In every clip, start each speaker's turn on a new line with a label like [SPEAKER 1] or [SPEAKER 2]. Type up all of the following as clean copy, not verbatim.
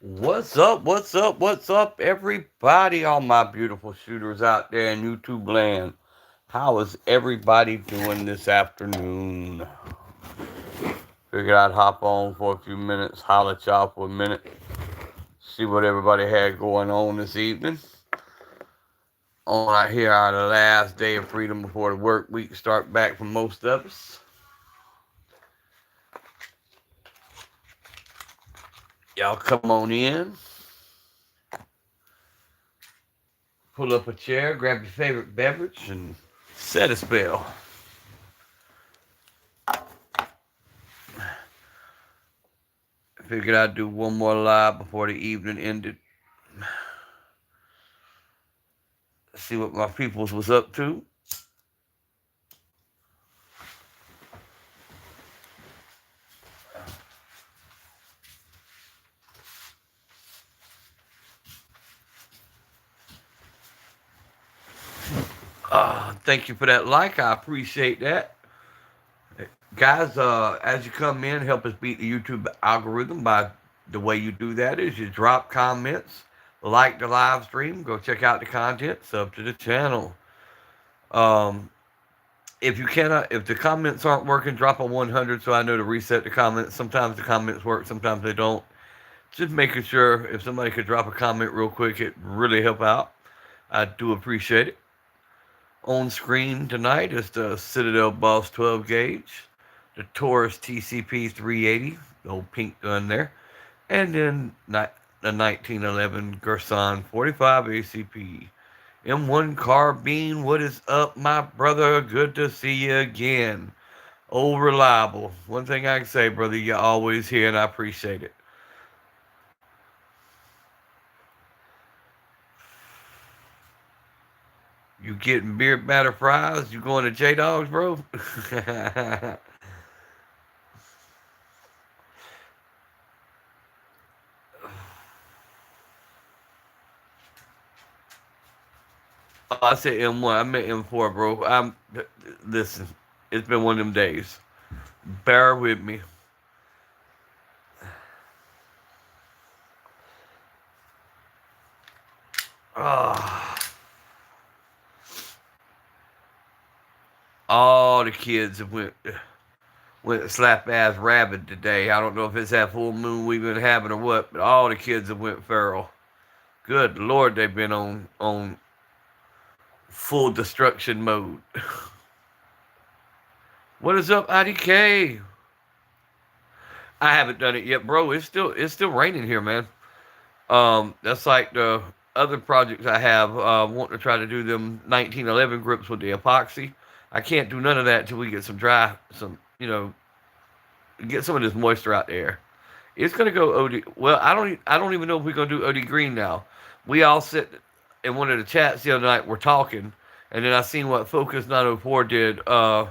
[SPEAKER 1] What's up? What's up? What's up, everybody? All my beautiful shooters out there in YouTube land. How is everybody doing this afternoon? Figured I'd hop on for a few minutes, holler at y'all for a minute, see what everybody had going on this evening. On out here on the last day of freedom before the work week start back for most of us. Y'all come on in, pull up a chair, grab your favorite beverage, and set a spell. Figured I'd do one more live before the evening ended. See what my peoples was up to. Thank you for that like. I appreciate that. Guys, as you come in, help us beat the YouTube algorithm by the way you do that is you drop comments, like the live stream, go check out the content, sub to the channel. Um, if you cannot, if the comments aren't working, drop a 100 so I know to reset the comments. Sometimes the comments work, sometimes they don't. Just making sure if somebody could drop a comment real quick, it really help out. I do appreciate it. On screen tonight is the Citadel Boss 12 gauge, the Taurus TCP 380, the old pink gun there, and then the 1911 Gerson 45 ACP. M1 carbine, what is up, my brother? Good to see you again. Old reliable. One thing I can say, brother, you're always here, and I appreciate it. You getting beer batter fries? You going to J Dogs, bro? Oh, I said M1. I meant M4, bro. Listen. It's been one of them days. Bear with me. Oh, all the kids have went slap ass rabid today. I don't know if it's that full moon we've been having or what, but all the kids have went feral. Good lord, they've been on full destruction mode. What is up, IDK? I haven't done it yet, bro. It's still raining here, man. That's like the other projects I have. Want to try to do them 1911 grips with the epoxy. I can't do none of that until we get get some of this moisture out there. It's gonna go OD. Well, I don't even know if we're gonna do OD green now. We all sit in one of the chats the other night. We're talking, and then I seen what Focus 904 did. Yeah,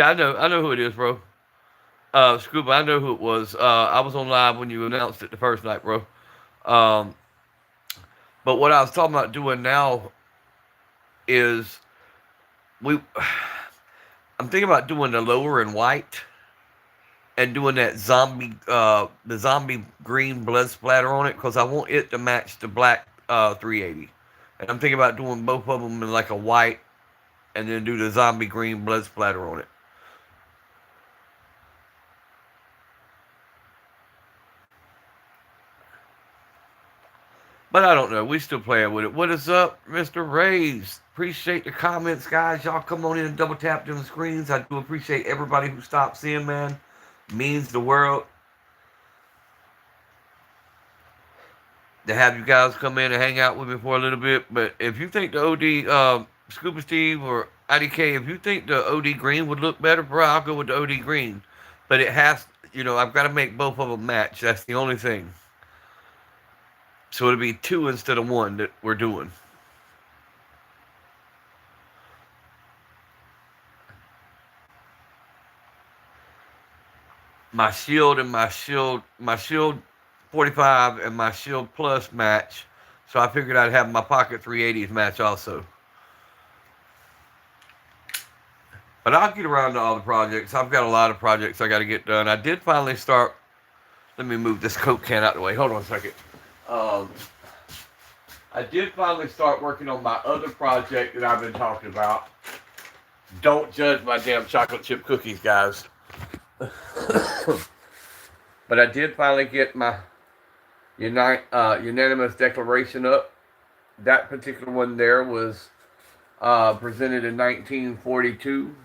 [SPEAKER 1] I know who it is, bro. Scuba, I know who it was. I was on live when you announced it the first night, bro. Um, but what I was talking about doing now is we. I'm thinking about doing the lower in white and doing that the zombie green blood splatter on it because I want it to match the black 380. And I'm thinking about doing both of them in like a white and then do the zombie green blood splatter on it. But I don't know. We still playing with it. What is up, Mr. Rays? Appreciate the comments, guys. Y'all come on in and double tap them screens. I do appreciate everybody who stops in, man. Means the world to have you guys come in and hang out with me for a little bit. But if you think the OD, Scuba Steve or IDK, if you think the OD green would look better, bro, I'll go with the OD green. But it has, I've got to make both of them match. That's the only thing. So it'll be two instead of one that we're doing. My shield 45 and my shield plus match. So I figured I'd have my pocket 380s match also. But I'll get around to all the projects. I've got a lot of projects I got to get done. I did finally start Let me move this Coke can out of the way. Hold on a second. Um, I did finally start working on my other project that I've been talking about. Don't judge my damn chocolate chip cookies, guys. But I did finally get my unanimous declaration up. That particular one there was presented in 1942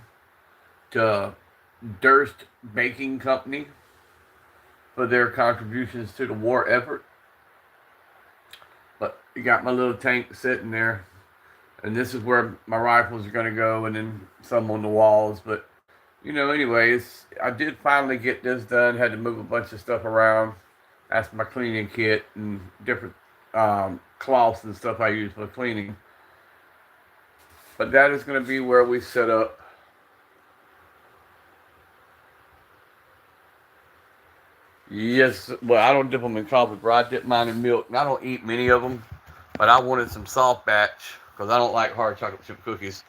[SPEAKER 1] to Durst Baking Company for their contributions to the war effort. But you got my little tank sitting there, and this is where my rifles are going to go, and then some on the walls. But anyways, I did finally get this done. Had to move a bunch of stuff around. That's my cleaning kit and different cloths and stuff I use for cleaning. But that is going to be where we set up. Yes, well, I don't dip them in coffee, bro. I dip mine in milk, and I don't eat many of them. But I wanted some soft batch because I don't like hard chocolate chip cookies.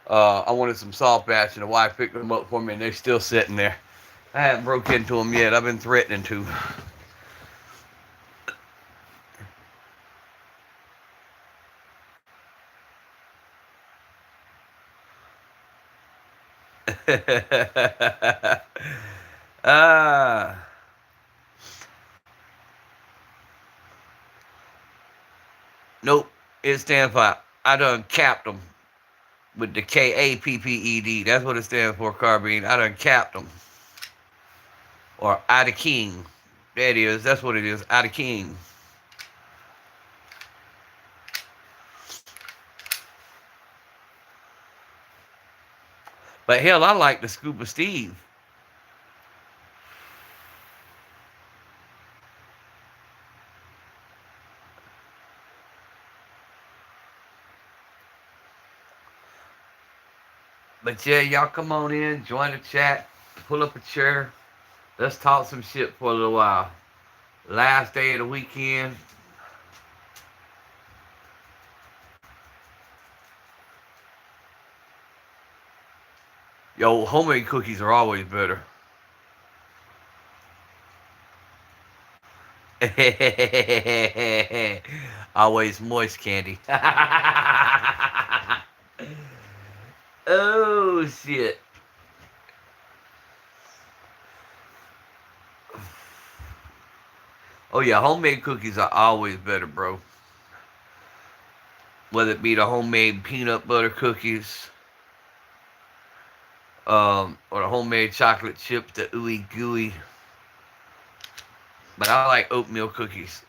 [SPEAKER 1] I wanted some soft batch, and the wife picked them up for me, and they're still sitting there. I haven't broke into them yet. I've been threatening to. Ah, nope. It stands for I done capped them with the KAPPED. That's what it stands for, carbine. I done capped them. Or Ida King. That is. That's what it is. Ida King. But hell, I like the Scuba Steve. But yeah, y'all come on in, join the chat, pull up a chair. Let's talk some shit for a little while. Last day of the weekend. Yo, homemade cookies are always better. Always moist candy. Oh shit. Oh yeah, homemade cookies are always better, bro. Whether it be the homemade peanut butter cookies, or the homemade chocolate chips, the ooey gooey. But I like oatmeal cookies.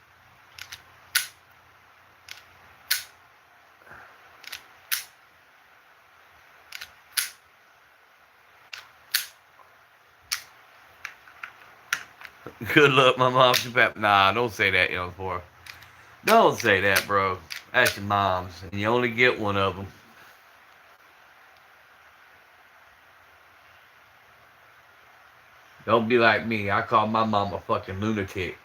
[SPEAKER 1] Good luck, my mom's your pap. Nah, don't say that, young boy. Don't say that, bro. That's your mom's, and you only get one of them. Don't be like me. I call my mom a fucking lunatic.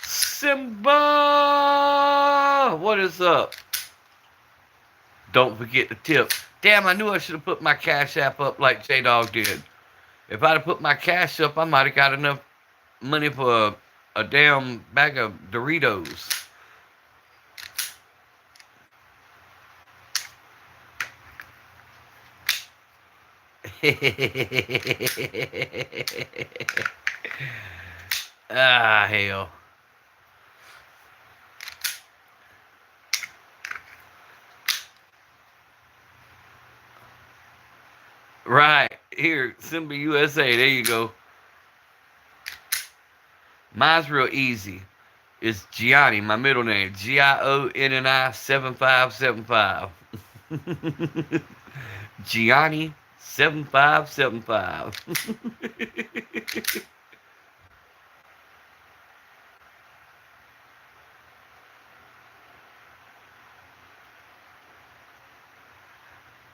[SPEAKER 1] Simba! What is up? Don't forget the tip. Damn, I knew I should have put my Cash App up like J Dog did. If I'd have put my cash up, I might have got enough money for a damn bag of Doritos. Ah, hell. Right. Here, Simba USA. There you go. Mine's real easy. It's Gianni, my middle name. Gionni 7575. Gianni 7575.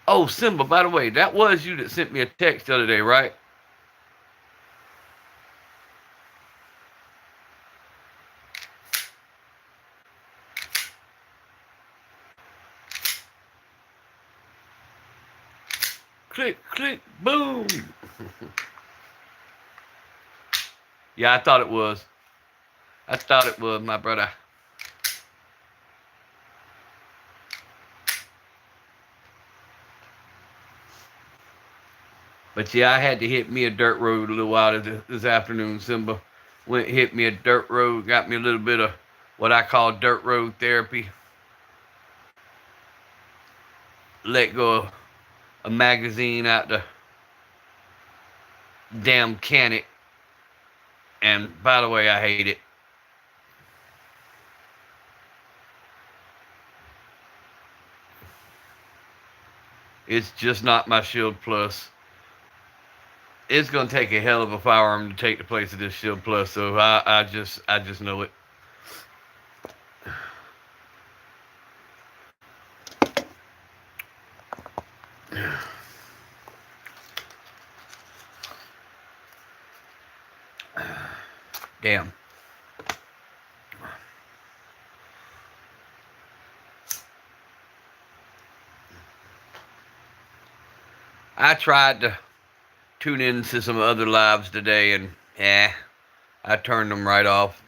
[SPEAKER 1] Oh, Simba, by the way, that was you that sent me a text the other day, right? click, click, boom. Yeah, I thought it was. I thought it was, my brother. But yeah, I had to hit me a dirt road a little while this afternoon, Simba. Went hit me a dirt road, got me a little bit of what I call dirt road therapy. Let go of a magazine out the damn can it. And by the way, I hate it. It's just not my Shield Plus. It's gonna take a hell of a firearm to take the place of this Shield Plus. So I just know it. Damn. I tried to tune into some other lives today, and I turned them right off.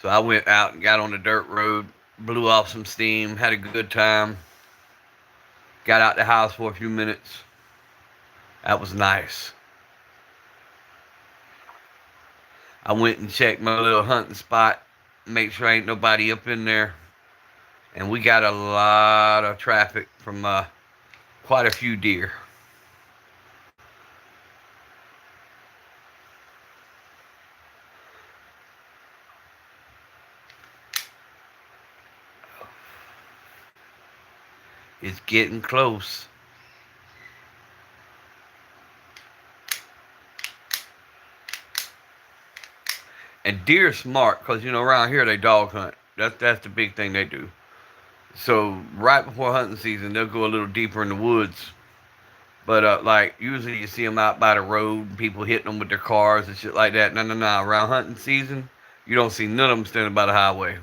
[SPEAKER 1] So I went out and got on the dirt road, blew off some steam, had a good time. Got out the house for a few minutes. That was nice. I went and checked my little hunting spot, make sure ain't nobody up in there. And we got a lot of traffic from quite a few deer. It's getting close. And deer are smart because, around here they dog hunt. That's the big thing they do. So right before hunting season, they'll go a little deeper in the woods. But like usually you see them out by the road, people hitting them with their cars and shit like that. No, no, no. Around hunting season, you don't see none of them standing by the highway.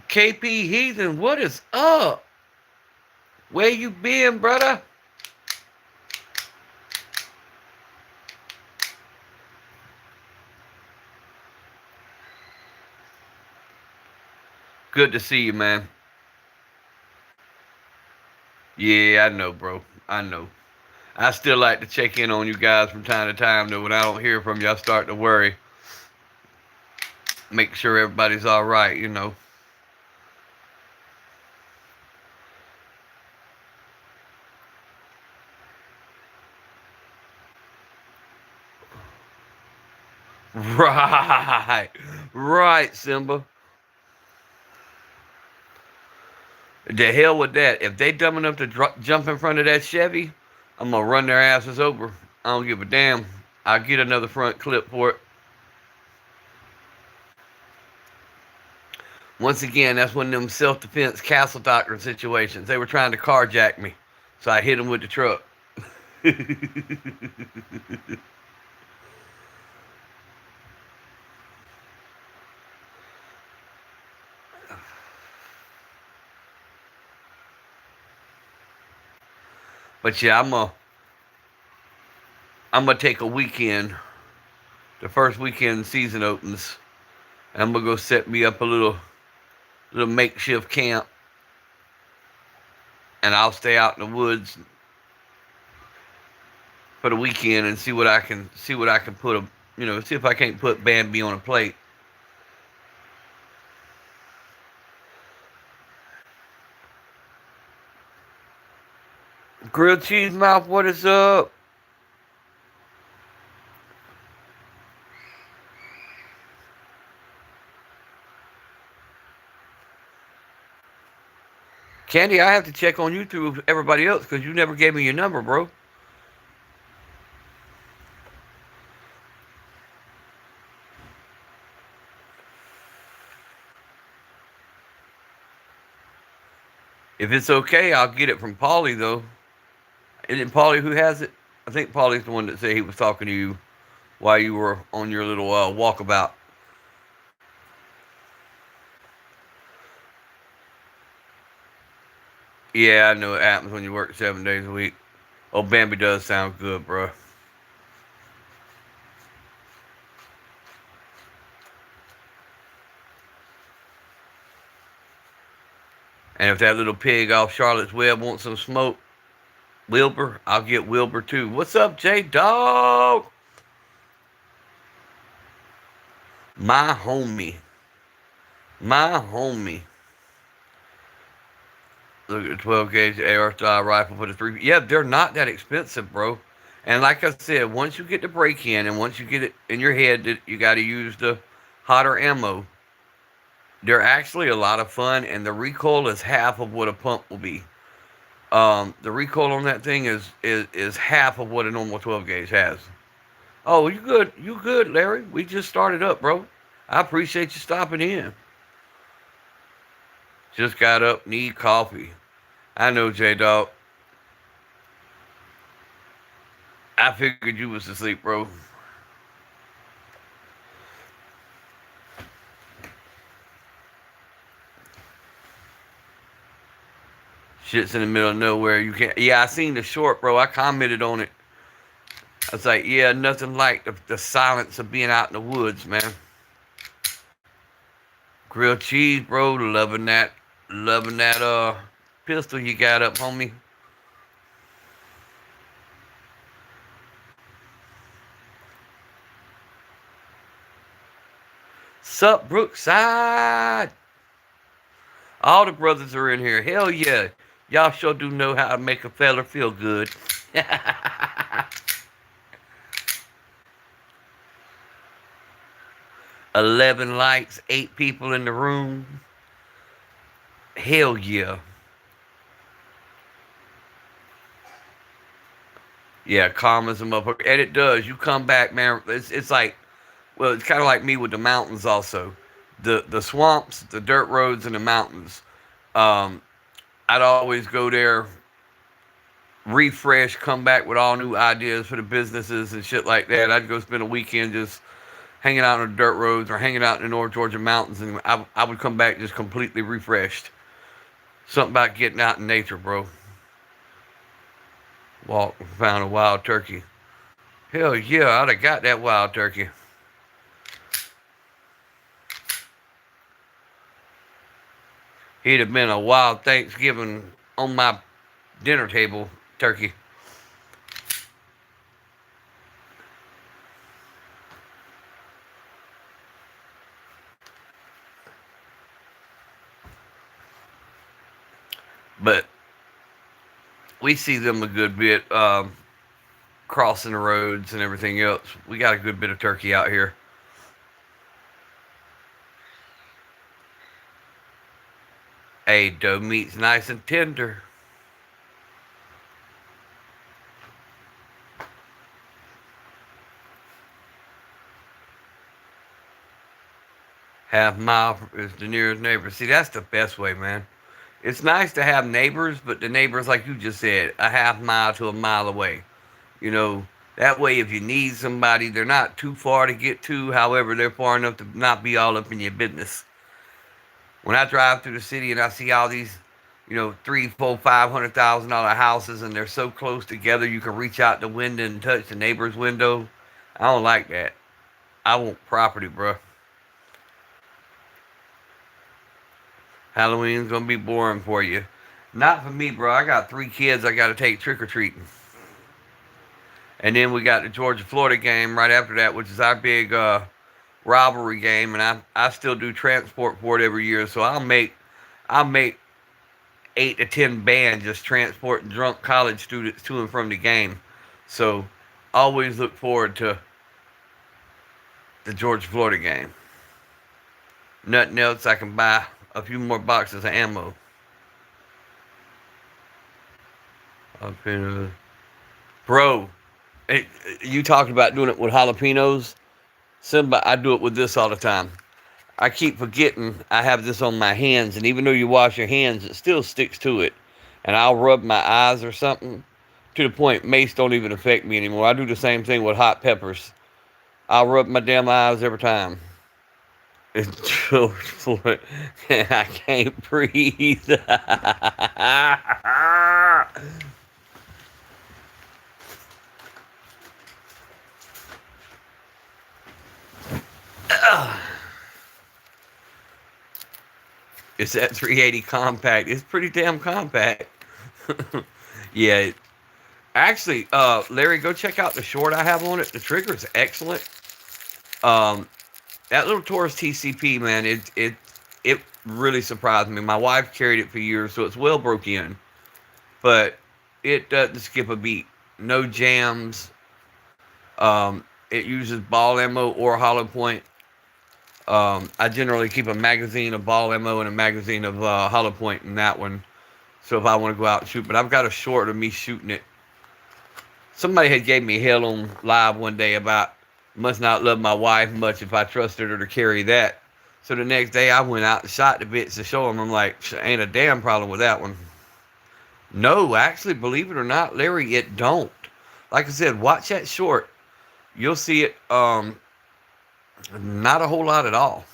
[SPEAKER 1] KP Heathen, what is up? Where you been, brother? Good to see you, man. Yeah, I know, bro. I know. I still like to check in on you guys from time to time, though. When I don't hear from you, I start to worry. Make sure everybody's all right. Right. Right, Simba. The hell with that. If they dumb enough to jump in front of that Chevy, I'm going to run their asses over. I don't give a damn. I'll get another front clip for it. Once again, that's one of them self-defense castle doctrine situations. They were trying to carjack me, so I hit them with the truck. But yeah, I'm gonna take a weekend, the first weekend season opens, and I'm gonna go set me up a little makeshift camp, and I'll stay out in the woods for the weekend and see what I can put see if I can't put Bambi on a plate. Grilled cheese mouth, what is up? Candy, I have to check on you through everybody else because you never gave me your number, bro. If it's okay, I'll get it from Paulie though. Is it Paulie who has it? I think Paulie's the one that said he was talking to you while you were on your little walkabout. Yeah, I know it happens when you work 7 days a week. Oh, Bambi does sound good, bro. And if that little pig off Charlotte's Web wants some smoke, Wilbur, I'll get Wilbur too. What's up, J Dog? My homie. My homie. Look at the 12 gauge AR style rifle for the three. Yeah, they're not that expensive, bro. And like I said, once you get the break in and once you get it in your head that you got to use the hotter ammo, they're actually a lot of fun, and the recoil is half of what a pump will be. The recoil on that thing is half of what a normal 12 gauge has. Oh, you good? You good, Larry? We just started up, bro. I appreciate you stopping in. Just got up, need coffee. I know, J Dog. I figured you was asleep, bro. Shit's in the middle of nowhere. You can't. Yeah, I seen the short, bro. I commented on it. I was like, yeah, nothing like the silence of being out in the woods, man. Grilled cheese, bro. Loving that pistol you got up, homie. Sup, Brookside? All the brothers are in here. Hell yeah. Y'all sure do know how to make a fella feel good. 11 likes, 8 people in the room. Hell yeah. Yeah, calm as a motherfucker. And it does. You come back, man. It's like, well, it's kind of like me with the mountains also. The swamps, the dirt roads, and the mountains. Um, I'd always go there, refresh, come back with all new ideas for the businesses and shit like that. I'd go spend a weekend just hanging out on the dirt roads or hanging out in the North Georgia mountains, and I would come back just completely refreshed. Something about getting out in nature, bro. Walk and found a wild turkey. Hell yeah, I'd have got that wild turkey. He'd have been a wild Thanksgiving on my dinner table turkey. But we see them a good bit, crossing the roads and everything else. We got a good bit of turkey out here. Hey, doe meat's nice and tender. Half mile is the nearest neighbor. See, that's the best way, man. It's nice to have neighbors, but the neighbors, like you just said, a half mile to a mile away. You know, that way if you need somebody, they're not too far to get to. However, they're far enough to not be all up in your business. When I drive through the city and I see all these, three, four, $500,000 houses, and they're so close together, you can reach out the window and touch the neighbor's window. I don't like that. I want property, bro. Halloween's gonna be boring for you. Not for me, bro. I got 3 kids I gotta take trick or treating. And then we got the Georgia Florida game right after that, which is our big rivalry game, and I still do transport for it every year. So I'll make 8 to 10 bands just transporting drunk college students to and from the game. So always look forward to the Georgia Florida game. Nothing else, I can buy a few more boxes of ammo. Jalapenos. Bro, you talked about doing it with jalapenos. Somebody, I do it with this all the time. I keep forgetting I have this on my hands, and even though you wash your hands, it still sticks to it. And I'll rub my eyes or something to the point mace don't even affect me anymore. I do the same thing with hot peppers. I'll rub my damn eyes every time. It's so I can't breathe. It's that 380 compact. It's pretty damn compact. Yeah. Actually, Larry, go check out the short I have on it. The trigger is excellent. Um, that little Taurus TCP, man, it really surprised me. My wife carried it for years, so it's well broke in, but it doesn't skip a beat. No jams. It uses ball ammo or hollow point. I generally keep a magazine of ball ammo and a magazine of hollow point in that one. So if I want to go out and shoot, but I've got a short of me shooting it. Somebody had gave me hell on live one day about must not love my wife much if I trusted her to carry that. So the next day I went out and shot the bits to show him. I'm like, ain't a damn problem with that one. No, actually, believe it or not, Larry, it don't. Like I said, watch that short. You'll see it. Not a whole lot at all.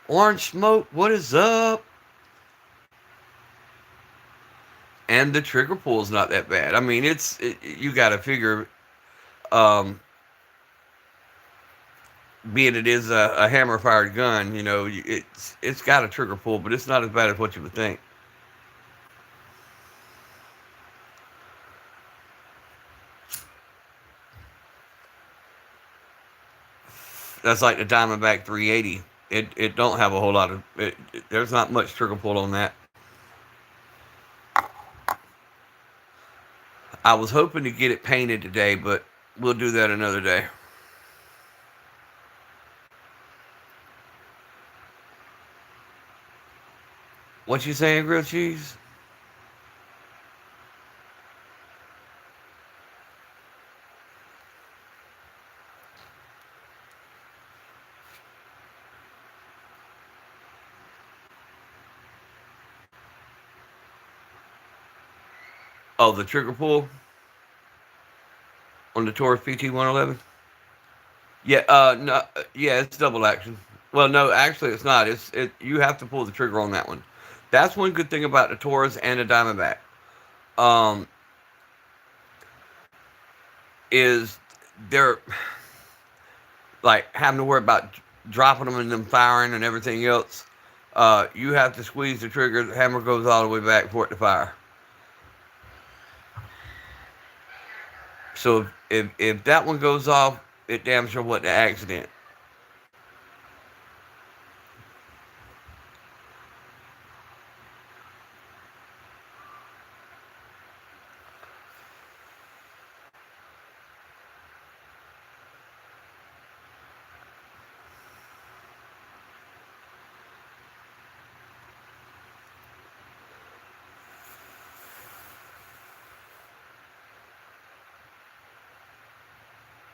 [SPEAKER 1] Orange smoke, what is up? And the trigger pull is not that bad. I mean, you got to figure, um, being it is a hammer fired gun, it's got a trigger pull, but it's not as bad as what you would think. That's like the Diamondback 380. It don't have a whole lot of there's not much trigger pull on that. I was hoping to get it painted today, but we'll do that another day. What you saying, grilled cheese? Oh, the trigger pull on the Taurus PT 111. Yeah, no, yeah, it's double action. Well, no, actually, it's not. You have to pull the trigger on that one. That's one good thing about the Taurus and the Diamondback. Um, is they're like having to worry about dropping them and them firing and everything else. You have to squeeze the trigger. The hammer goes all the way back for it to fire. So if that one goes off, it damn sure wasn't an accident.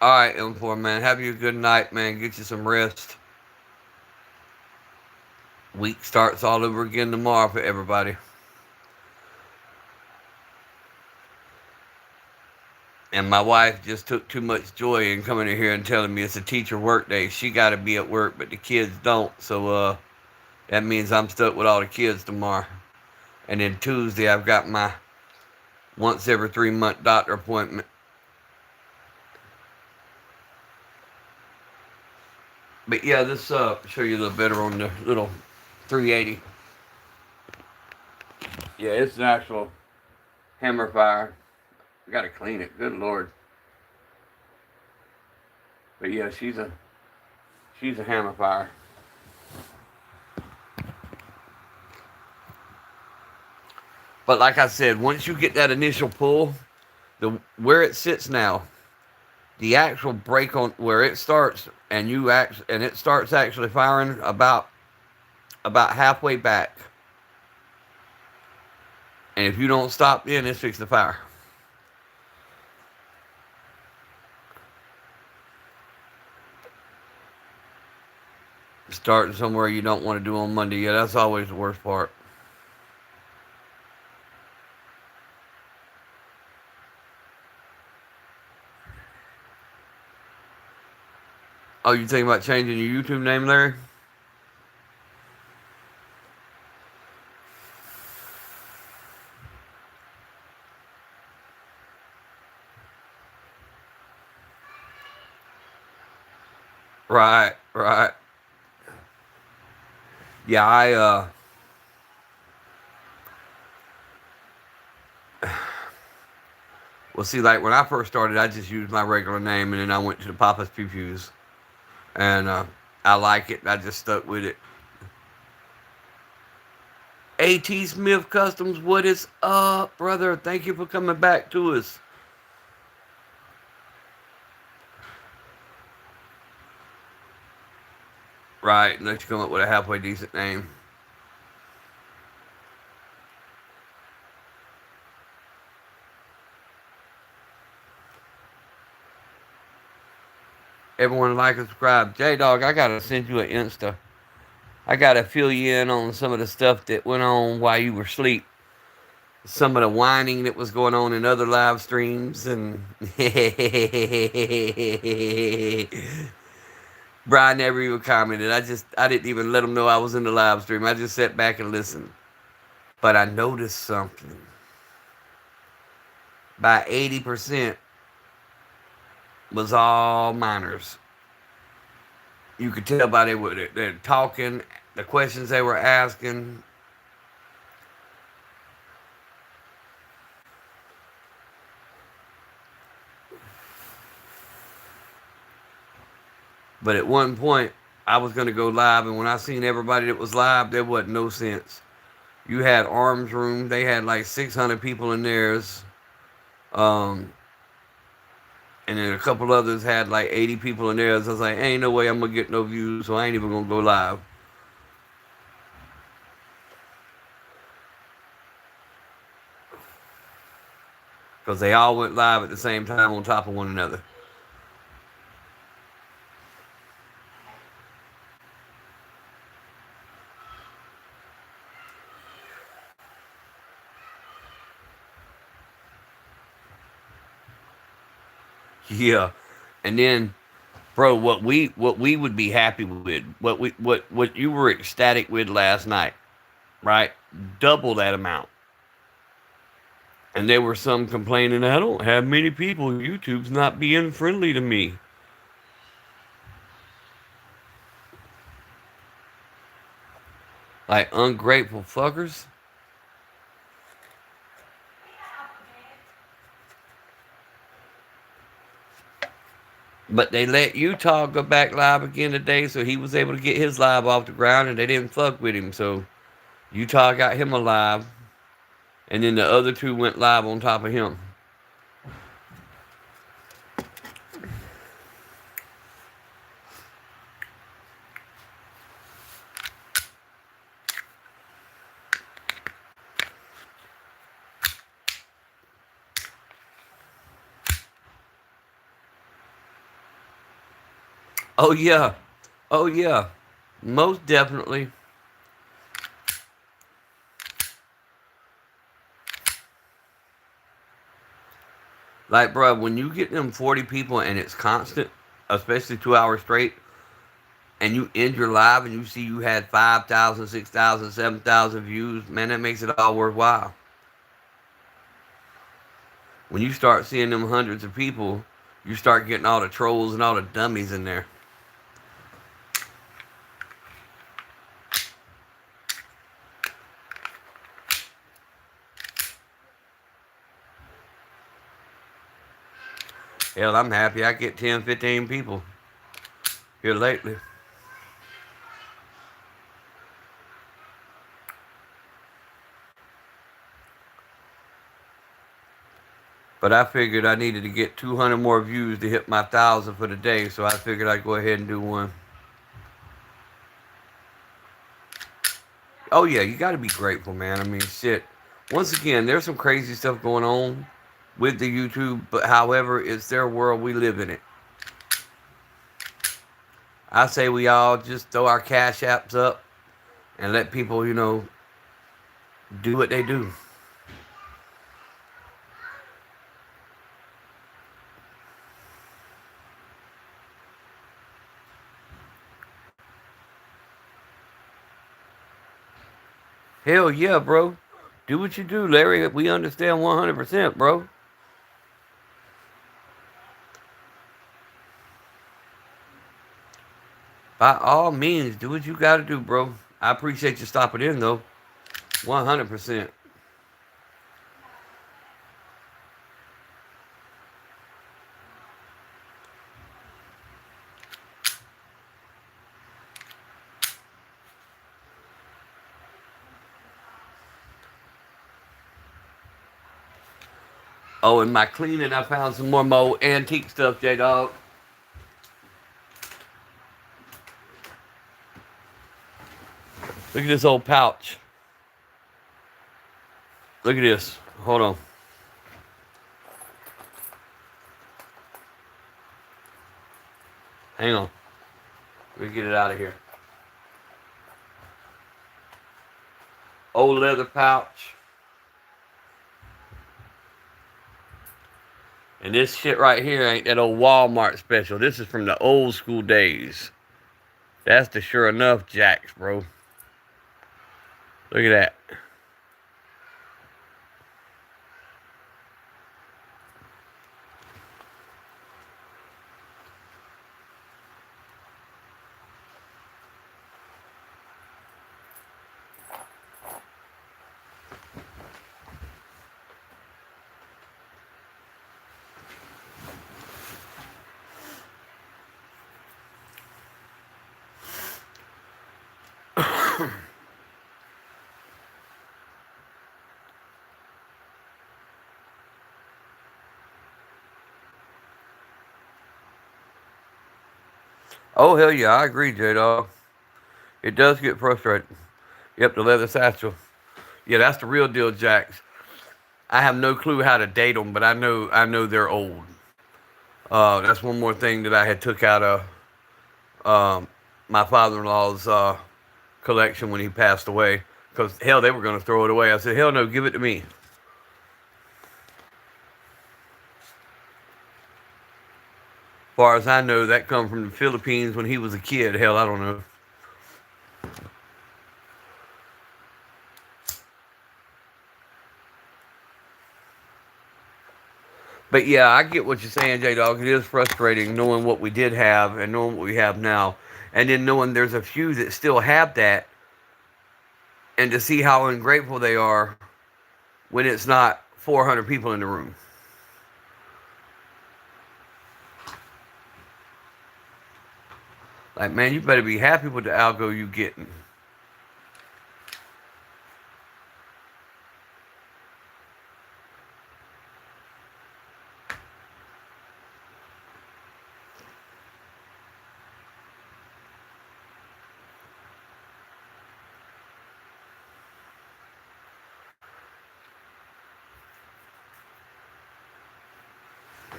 [SPEAKER 1] All right, M4 man, have you a good night, man. Get you some rest. Week starts all over again tomorrow for everybody. And my wife just took too much joy in coming in here and telling me it's a teacher work day. She got to be at work, but the kids don't. So that means I'm stuck with all the kids tomorrow. And then Tuesday, I've got my once every 3 month doctor appointment. But yeah, this show you a little better on the little 380. Yeah, it's an actual hammer fire. I gotta clean it. Good lord. But yeah, she's a hammer fire. But like I said, once you get that initial pull, the where it sits now, the actual break on where it starts, and it starts actually firing about halfway back. And if you don't stop, then it's fixed to fire. Starting somewhere you don't want to do on Monday. Yeah, that's always the worst part. Oh, you thinking about changing your YouTube name, Larry? Right, right. Yeah, well, see, like when I first started, I just used my regular name, and then I went to the Papa's Pew Pews, and I like it. I just stuck with it. A.T. Smith Customs, what is up, brother? Thank you for coming back to us. Right, let's come up with a halfway decent name. Everyone like and subscribe. J Dog, I gotta send you an Insta. I gotta fill you in on some of the stuff that went on while you were asleep. Some of the whining that was going on in other live streams, and Brian never even commented. I didn't even let him know I was in the live stream. I just sat back and listened. But I noticed something. By 80% was all minors. You could tell by they're talking, the questions they were asking. But at one point, I was going to go live, and when I seen everybody that was live, there wasn't no sense. You had Arms Room, they had like 600 people in theirs. Um, and then a couple others had like 80 people in theirs. I was like, ain't no way I'm going to get no views, so I ain't even going to go live. Because they all went live at the same time on top of one another. Yeah. And then, bro, what we would be happy with, what you were ecstatic with last night, right? Double that amount. And there were some complaining, I don't have many people. YouTube's not being friendly to me. Like ungrateful fuckers. But they let Utah go back live again today, so he was able to get his live off the ground, and they didn't fuck with him. So Utah got him alive, and then the other two went live on top of him. Oh yeah, oh yeah, most definitely. Like, bro, when you get them 40 people and it's constant, especially 2 hours straight, and you end your live and you see you had 5,000, 6,000, 7,000 views, man, that makes it all worthwhile. When you start seeing them hundreds of people, you start getting all the trolls and all the dummies in there. Hell, I'm happy I get 10, 15 people here lately. But I figured I needed to get 200 more views to hit my 1,000 for the day, so I figured I'd go ahead and do one. Oh yeah, you got to be grateful, man. I mean, shit. Once again, there's some crazy stuff going on with the YouTube, but however, it's their world. We live in it. I say we all just throw our cash apps up and let people, do what they do. Hell yeah, bro. Do what you do, Larry. We understand 100%, bro. By all means, do what you got to do, bro. I appreciate you stopping in, though. 100%. Oh, in my cleaning, I found some more antique stuff, J Dog. Look at this old pouch. Look at this. Hold on. Hang on. Let me get it out of here. Old leather pouch. And this shit right here ain't that old Walmart special. This is from the old school days. That's the sure enough jacks, bro. Look at that. Oh, hell yeah, I agree, J-Dog. It does get frustrating. Yep, the leather satchel. Yeah, that's the real deal, Jacks. I have no clue how to date them, but I know they're old. That's one more thing that I had took out of um, my father-in-law's collection when he passed away. Because hell, they were going to throw it away. I said, hell no, give it to me. As far as I know, that come from the Philippines when he was a kid. Hell, I don't know. But yeah, I get what you're saying, J Dog. It is frustrating knowing what we did have and knowing what we have now, and then knowing there's a few that still have that, and to see how ungrateful they are when it's not 400 people in the room. Like, man, you better be happy with the algo you getting.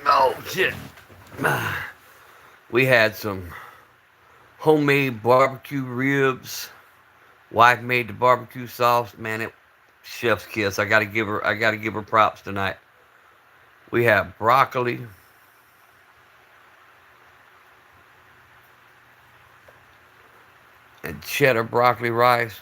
[SPEAKER 1] Oh shit. We had some homemade barbecue ribs. Wife made the barbecue sauce. Man, it chef's kiss. I gotta give her props tonight. We have broccoli and cheddar broccoli rice.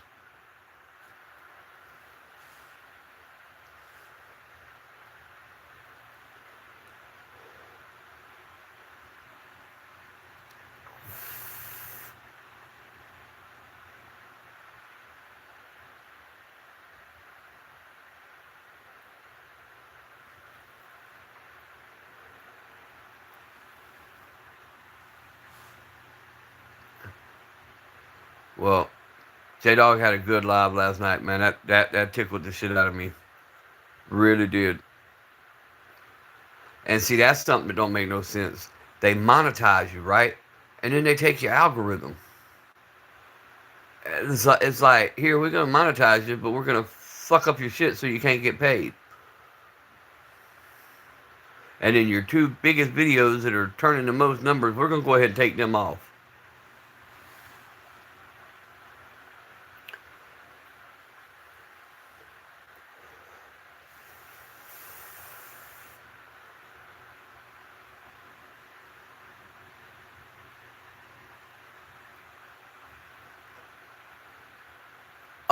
[SPEAKER 1] Well, J Dog had a good live last night, man. That tickled the shit out of me. Really did. And see, that's something that don't make no sense. They monetize you, right? And then they take your algorithm. It's like, here, we're going to monetize you, but we're going to fuck up your shit so you can't get paid. And then your two biggest videos that are turning the most numbers, we're going to go ahead and take them off.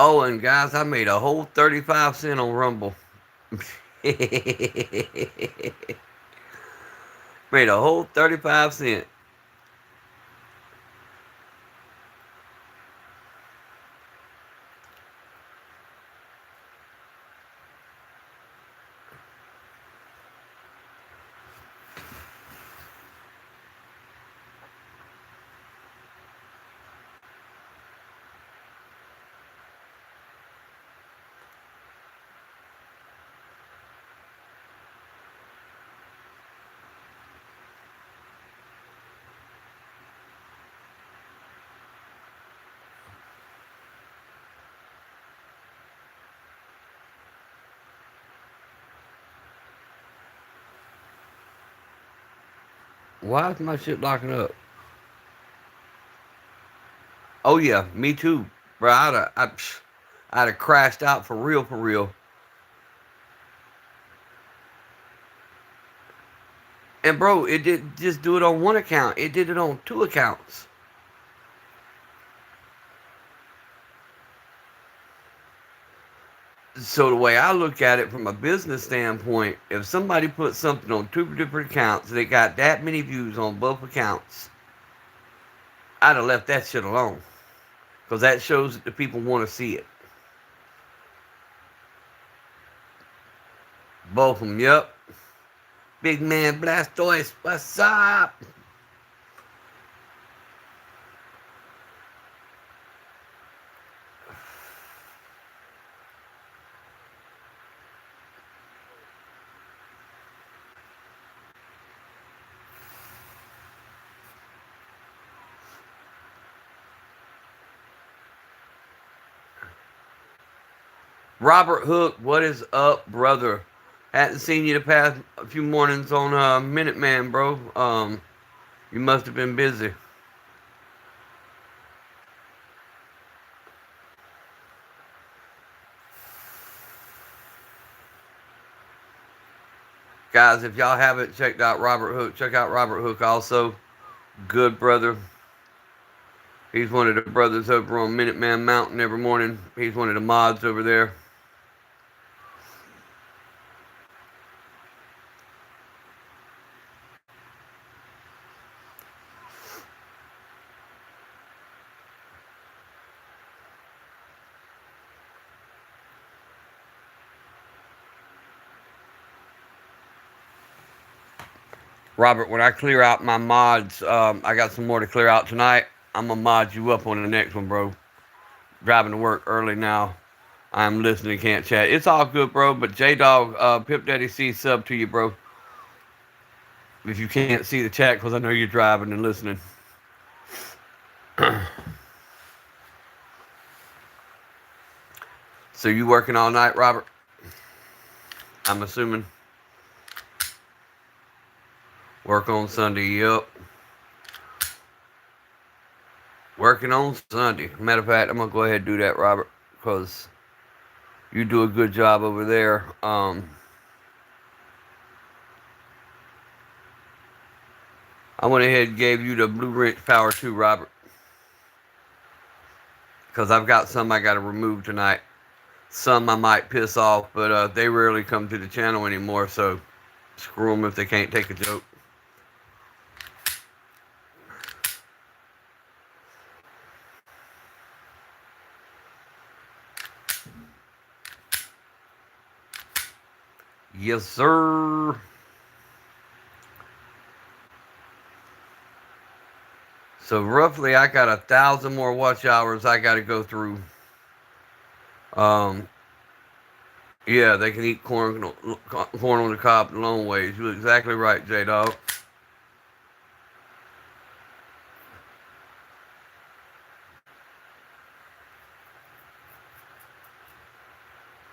[SPEAKER 1] Oh, and guys, I made a whole 35 cents on Rumble. Made a whole 35 cents. Why is my shit locking up? Oh yeah, me too, bro. I'd have crashed out for real, for real. And bro, it didn't just do it on one account. It did it on two accounts. So the way I look at it from a business standpoint, if somebody puts something on two different accounts, they got that many views on both accounts, I'd have left that shit alone because that shows that the people want to see it. Both of them, yep. Big man Blastoise, what's up? Robert Hook, what is up, brother? Hadn't seen you the past few mornings on Minuteman, bro. You must have been busy. Guys, if y'all haven't checked out Robert Hook, check out Robert Hook also. Good brother. He's one of the brothers over on Minuteman Mountain every morning. He's one of the mods over there. Robert, when I clear out my mods, I got some more to clear out tonight. I'm gonna mod you up on the next one, bro. Driving to work early now. I'm listening, can't chat. It's all good, bro. But J Dog, Pip Daddy C sub to you, bro. If you can't see the chat, because I know you're driving and listening. So you working all night, Robert? I'm assuming. Work on Sunday, yep. Working on Sunday. Matter of fact, I'm gonna go ahead and do that, Robert, because you do a good job over there. I went ahead and gave you the blue wrench power too, Robert, because I've got some I got to remove tonight. Some I might piss off, but they rarely come to the channel anymore, so screw them if they can't take a joke. Yes, sir. So roughly, I got 1,000 more watch hours I got to go through. Um, yeah, they can eat corn on the cob in long ways. You're exactly right, J Dog.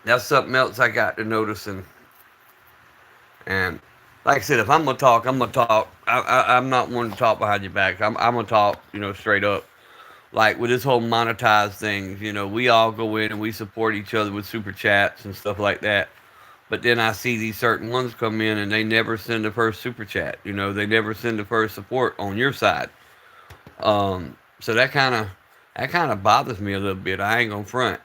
[SPEAKER 1] That's something else I got to noticing. And like I said, if I'm gonna talk, I'm gonna talk. I'm not one to talk behind your back. I'm gonna talk, straight up. Like with this whole monetized thing, we all go in and we support each other with super chats and stuff like that. But then I see these certain ones come in and they never send the first super chat. They never send the first support on your side. So that kind of bothers me a little bit. I ain't gonna front.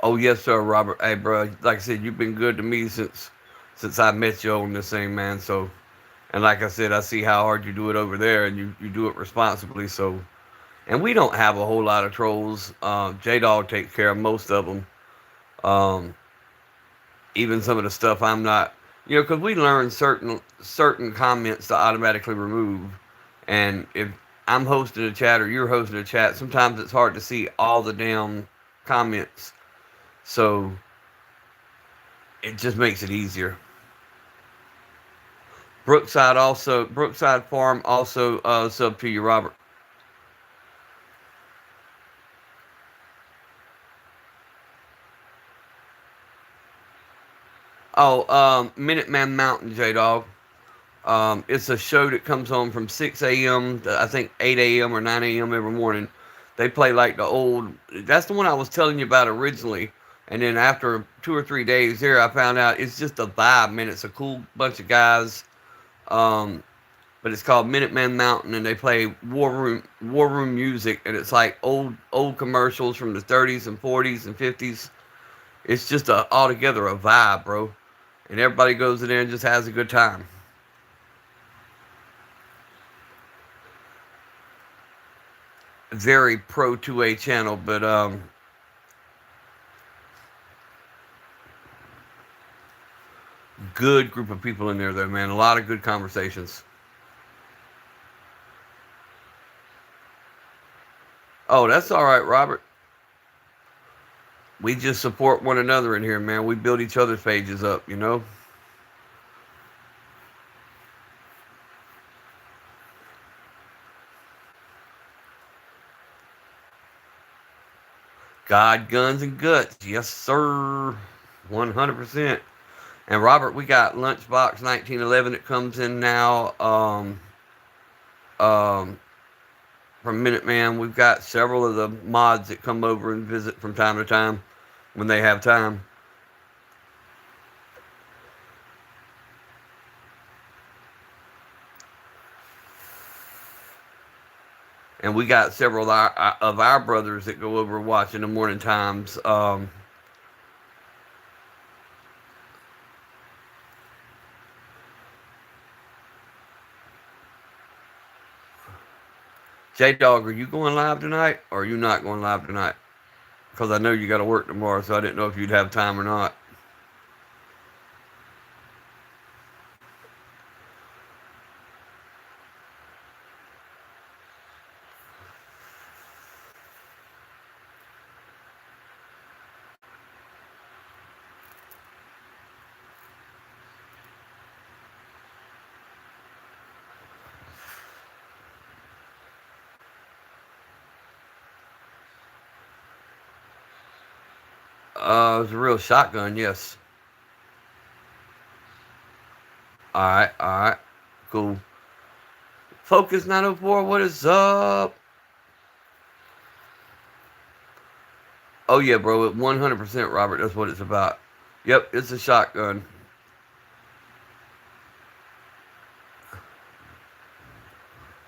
[SPEAKER 1] Oh yes, sir, Robert. Hey, bro. Like I said, you've been good to me since I met you on this thing, man. So, and like I said, I see how hard you do it over there, and you do it responsibly. So, and we don't have a whole lot of trolls. J Dog takes care of most of them. Um, Even some of the stuff I'm not, because we learn certain comments to automatically remove, and if I'm hosting a chat or you're hosting a chat, sometimes it's hard to see all the damn comments. So it just makes it easier. Brookside Farm also sub to you, Robert. Oh, Minuteman Mountain, J Dog. It's a show that comes on from 6 a.m. to I think 8 a.m. or 9 a.m. every morning. They play like the old. That's the one I was telling you about originally. And then after 2 or 3 days there, I found out it's just a vibe, man. It's a cool bunch of guys. Um, but it's called Minuteman Mountain, and they play war room music, and it's like old commercials from the 30s and 40s and 50s. It's just altogether a vibe, bro. And everybody goes in there and just has a good time. Very pro 2A channel, but good group of people in there, though, man. A lot of good conversations. Oh, that's all right, Robert. We just support one another in here, man. We build each other's pages up. God, guns, and guts. Yes, sir. 100%. And Robert, we got Lunchbox 1911 that comes in now. Um, from Minuteman, we've got several of the mods that come over and visit from time to time when they have time. And we got several of our brothers that go over and watch in the morning times. J Dog, are you going live tonight, or are you not going live tonight? Because I know you got to work tomorrow, so I didn't know if you'd have time or not. It was a real shotgun, yes. All right, cool. Focus 904, what is up? Oh yeah, bro, 100%, Robert. That's what it's about. Yep, it's a shotgun.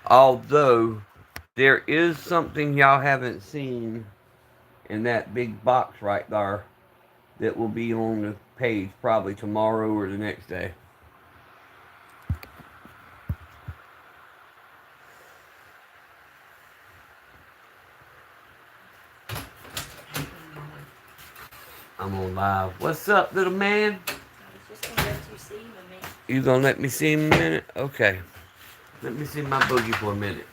[SPEAKER 1] Although there is something y'all haven't seen in that big box right there that will be on the page probably tomorrow or the next day. I'm on live. What's up, little man?
[SPEAKER 2] I was just gonna let you see him a minute.
[SPEAKER 1] You gonna let me see him a minute? Okay. Let me see my boogie for a minute.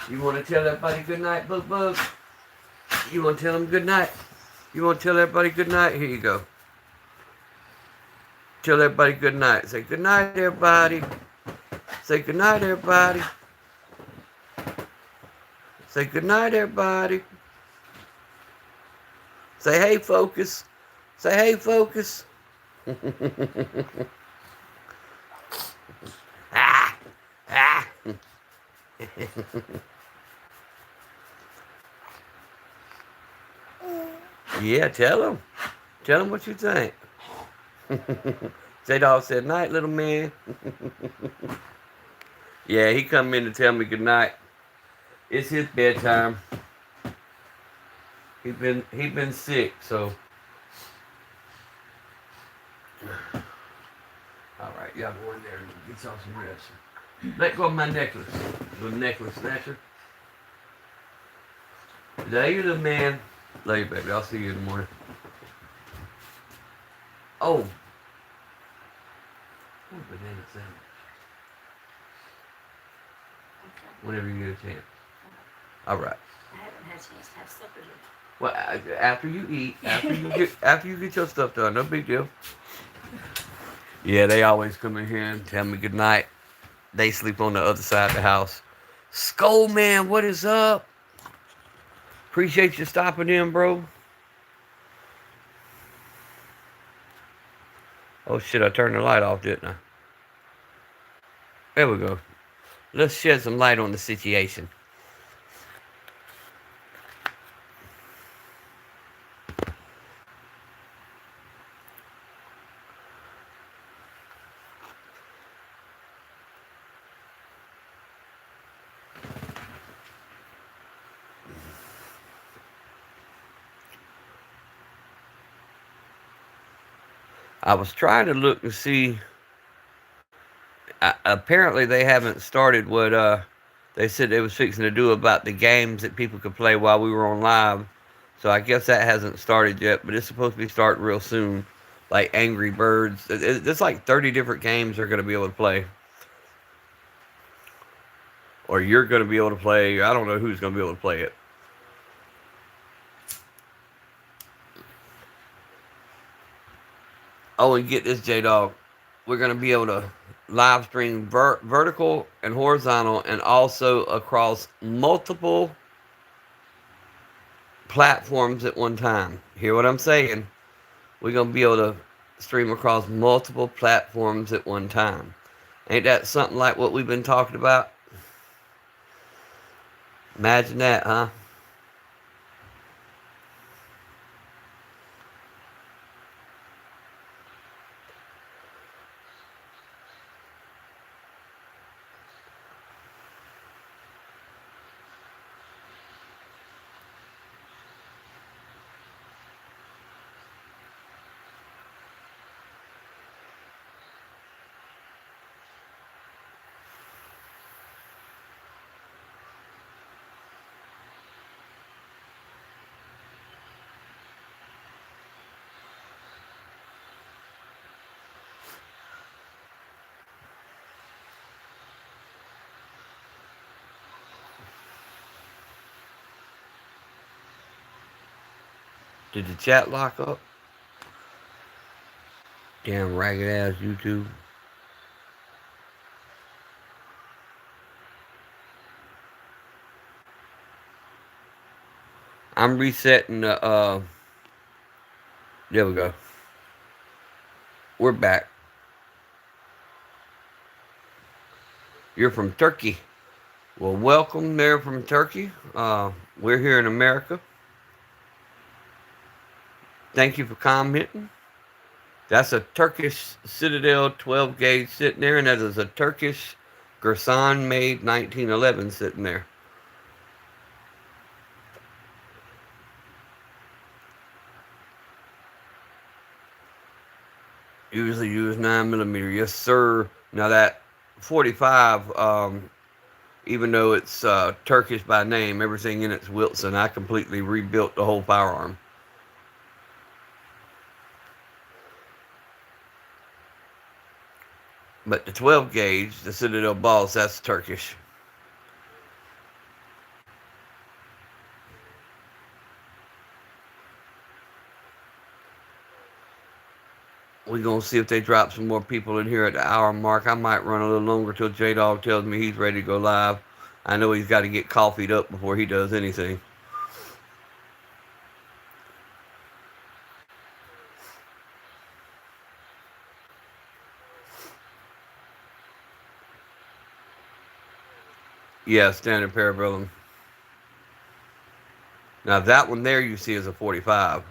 [SPEAKER 1] You wanna tell everybody good night, Bug Bug? You wanna tell them good night? You wanna tell everybody good night? Here you go. Tell everybody good night. Say good night, everybody. Say good night, everybody. Say good night, everybody. Say hey, focus. Say hey, focus. Ah, ah. Yeah, tell them. Tell them what you think. J Dog said, night, little man. Yeah, he come in to tell me good night. It's his bedtime. He been sick, so y'all go in there and get y'all some rest. Let go of my necklace. Little necklace snatcher. There you the man. Love you, baby. I'll see you in the morning. Oh. Banana sandwich.
[SPEAKER 2] Okay.
[SPEAKER 1] Whenever you get a chance. All right.
[SPEAKER 2] I haven't had a chance to have supper yet.
[SPEAKER 1] Well, after you eat, after you get your stuff done, no big deal. Yeah, they always come in here and tell me good night. They sleep on the other side of the house. Skull man, what is up? Appreciate you stopping in, bro. Oh shit, I turned the light off, didn't I? There we go. Let's shed some light on the situation. I was trying to look and see. Apparently, they haven't started what they said they was fixing to do about the games that people could play while we were on live. So I guess that hasn't started yet, but it's supposed to be starting real soon. Like Angry Birds, there's like 30 different games they're going to be able to play, or you're going to be able to play. I don't know who's going to be able to play it. Oh, and get this, J Dog. We're going to be able to live stream vertical and horizontal and also across multiple platforms at one time. Hear what I'm saying? We're going to be able to stream across multiple platforms at one time. Ain't that something like what we've been talking about? Imagine that, huh? Did the chat lock up? Damn ragged ass YouTube. I'm resetting the there we go. We're back. You're from Turkey. Well, welcome there from Turkey. We're here in America. Thank you for commenting. That's a Turkish Citadel 12 gauge sitting there, and that is a Turkish Gersan made 1911 sitting there. Usually use 9mm. Yes, sir. Now that 45, even though it's Turkish by name, everything in it's Wilson. I completely rebuilt the whole firearm. But the 12 gauge, the Citadel Boss, that's Turkish. We're going to see if they drop some more people in here at the hour mark. I might run a little longer till J-Dog tells me he's ready to go live. I know he's got to get coffeeed up before he does anything. Yeah, standard parabellum. Now that one there you see is a 45.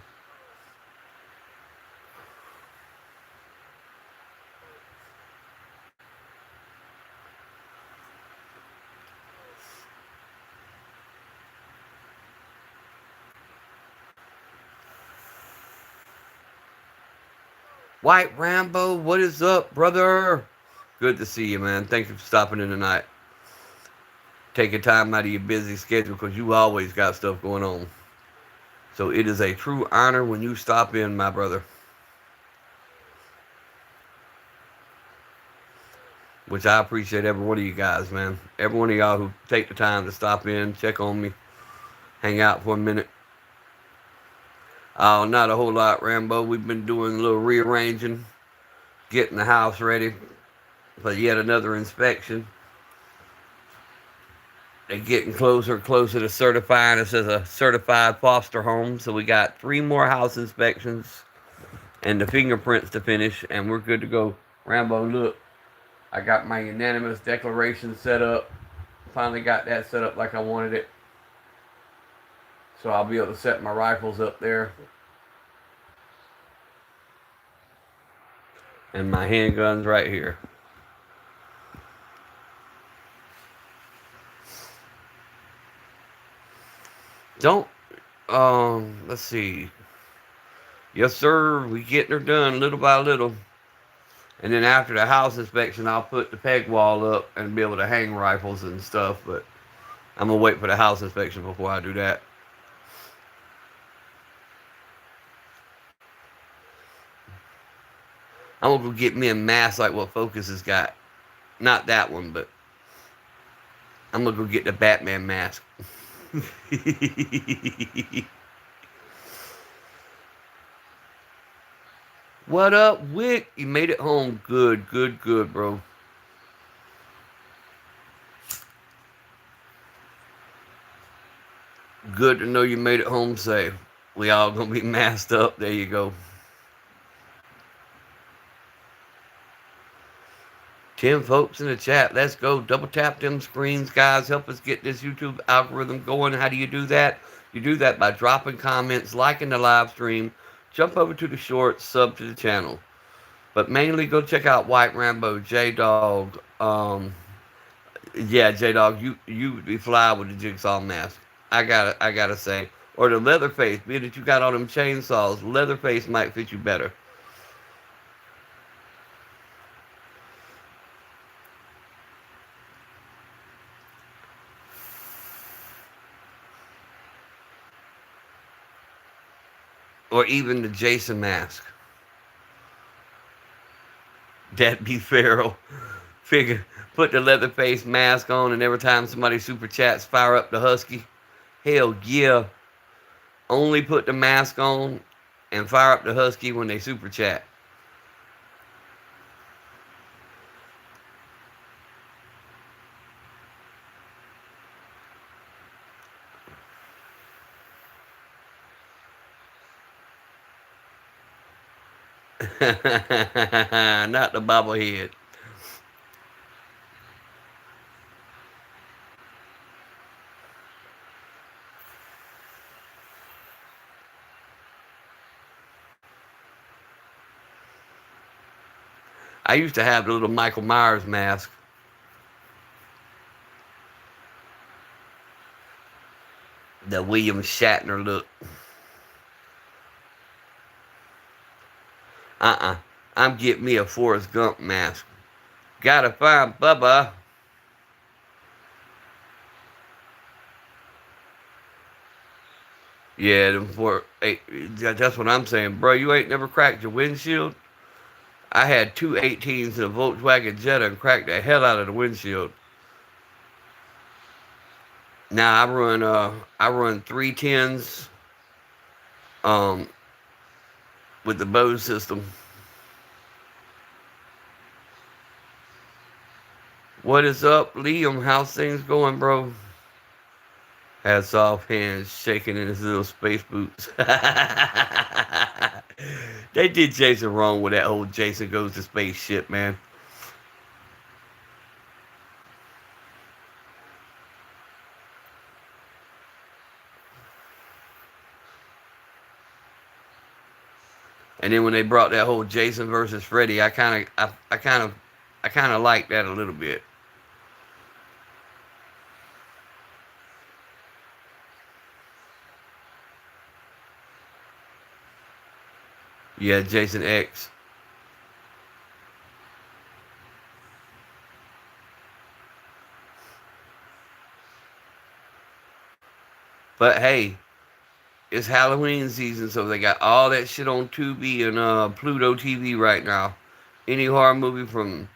[SPEAKER 1] White Rambo, what is up, brother? Good to see you, man. Thank you for stopping in tonight. Taking time out of your busy schedule because you always got stuff going on. So it is a true honor when you stop in, my brother. Which I appreciate every one of you guys, man. Every one of y'all who take the time to stop in, check on me, hang out for a minute. Not a whole lot, Rambo. We've been doing a little rearranging, getting the house ready for yet another inspection. They're getting closer and closer to certifying us as a certified foster home. So we got 3 more house inspections and the fingerprints to finish, and we're good to go. Rambo, look, I got my unanimous declaration set up. Finally got that set up like I wanted it. So I'll be able to set my rifles up there and my handguns right here. Don't, let's see. Yes, sir, we getting her done little by little. And then after the house inspection, I'll put the peg wall up and be able to hang rifles and stuff. But I'm going to wait for the house inspection before I do that. I'm going to go get me a mask like what Focus has got. Not that one, but I'm going to go get the Batman mask. What up, Wick? You made it home. Good, good, good, bro. Good to know you made it home safe. We all gonna be masked up. There you go. 10 folks in the chat. Let's go. Double tap them screens, guys. Help us get this YouTube algorithm going. How do you do that? You do that by dropping comments, liking the live stream, jump over to the shorts, sub to the channel. But mainly go check out White Rambo, J Dog. Yeah, J Dog, you would be fly with the jigsaw mask. I gotta say. Or the Leatherface, being that you got all them chainsaws, Leatherface might fit you better. Or even the Jason mask. That'd be feral. Figure, put the Leatherface mask on, and every time somebody super chats, fire up the Husky. Hell yeah. Only put the mask on and fire up the Husky when they super chat. Not the bobblehead. I used to have the little Michael Myers mask. The William Shatner look. I'm getting me a Forrest Gump mask. Gotta find Bubba. Yeah, hey, that's what I'm saying. Bro, you ain't never cracked your windshield? I had two 18s and a Volkswagen Jetta and cracked the hell out of the windshield. Now I run 310s um with the Bose system. What is up, Liam? How's things going, bro? Hats off, hands shaking in his little space boots. They did Jason wrong with that whole Jason goes to space shit, man. And then when they brought that whole Jason versus Freddy, I kind of liked that a little bit. Yeah, Jason X. But hey, it's Halloween season, so they got all that shit on Tubi and Pluto TV right now. Any horror movie from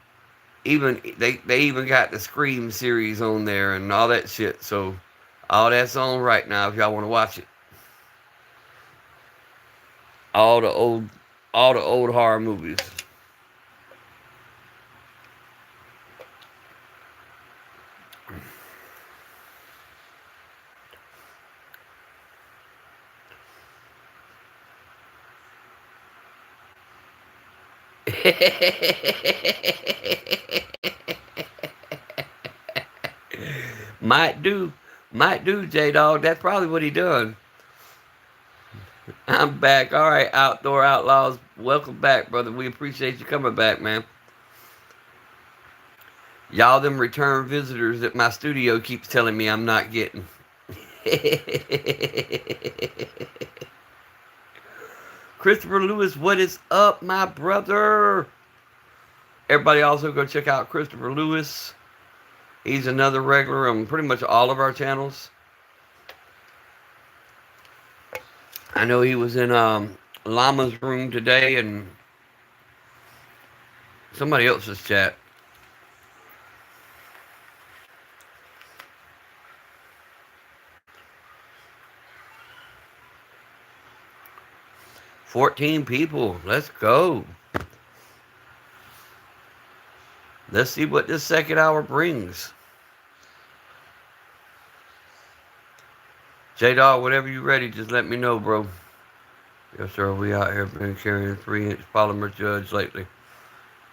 [SPEAKER 1] even they even got the Scream series on there and all that shit. So all that's on right now if y'all want to watch it. All the old all the old horror movies. might do, might do, J Dog. That's probably what he done. I'm back. All right, Outdoor Outlaws. Welcome back, brother. We appreciate you coming back, man. Y'all, them return visitors that my studio keeps telling me I'm not getting. Christopher Lewis, what is up, my brother? Everybody also go check out Christopher Lewis. He's another regular on pretty much all of our channels. I know he was in Llama's room today and somebody else's chat. $14 people. Let's go. Let's see what this second hour brings. J Dog, whenever you ready, just let me know, bro. Yes, sir. We out here been carrying 3-inch polymer judge lately.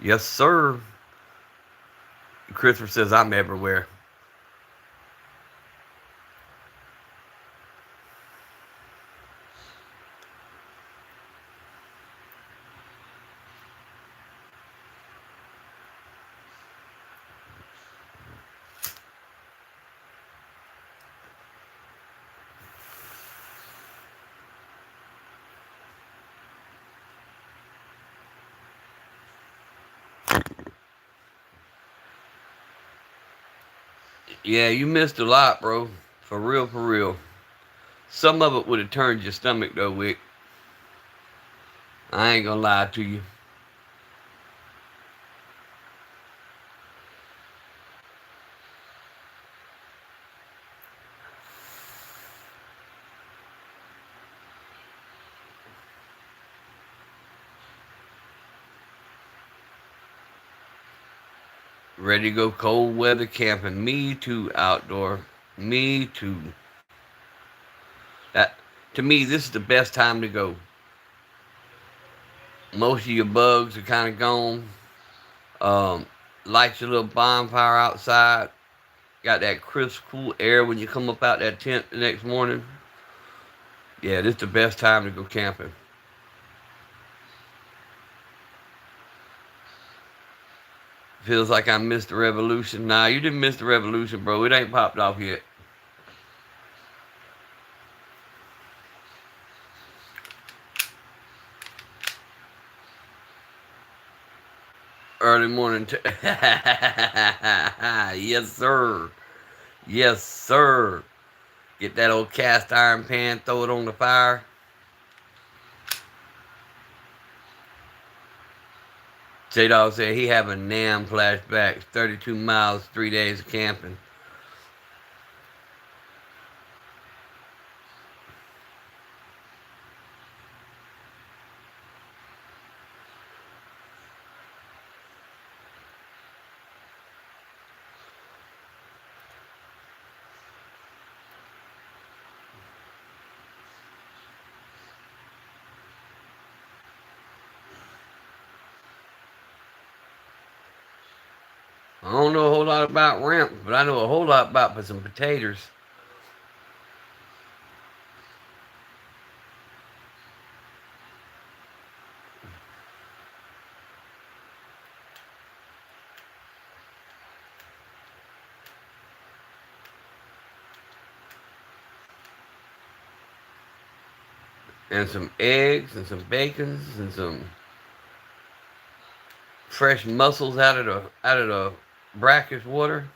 [SPEAKER 1] Yes, sir. Christopher says I'm everywhere. Yeah, you missed a lot, bro. For real, for real. Some of it would have turned your stomach, though, Wick. I ain't gonna lie to you. Ready to go cold weather camping. Me too, outdoor. Me too. That to me, this is the best time to go. Most of your bugs are kind of gone. Um, light your little bonfire outside. Got that crisp, cool air when you come up out that tent the next morning. Yeah, this is the best time to go camping. Feels like I missed the revolution. Nah, you didn't miss the revolution, bro. It ain't popped off yet. Early morning. Yes, sir. Yes, sir. Get that old cast iron pan, throw it on the fire. J Dog said he having Nam flashbacks. 32 miles, 3 days of camping. I don't know a whole lot about ramp, but I know a whole lot about some potatoes and some eggs and some bacons and some fresh mussels out of the brackish water.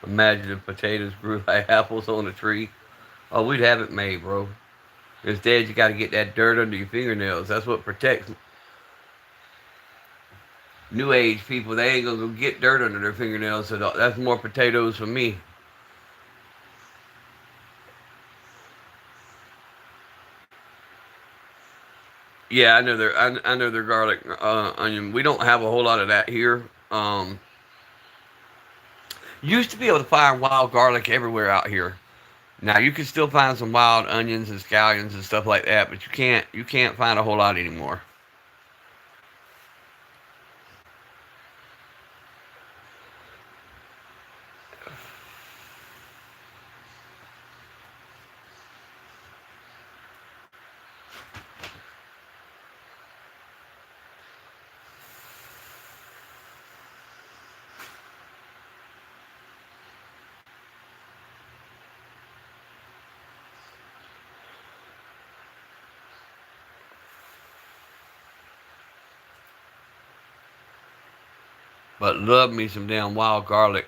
[SPEAKER 1] Imagine if potatoes grew like apples on a tree. Oh, we'd have it made, bro. Instead, you got to get that dirt under your fingernails. That's what protects new age people. They ain't gonna go get dirt under their fingernails. So that's more potatoes for me. Yeah, I know they're. I know they're garlic, onion. We don't have a whole lot of that here. Used to be able to find wild garlic everywhere out here. Now you can still find some wild onions and scallions and stuff like that, but you can't find a whole lot anymore. But love me some damn wild garlic.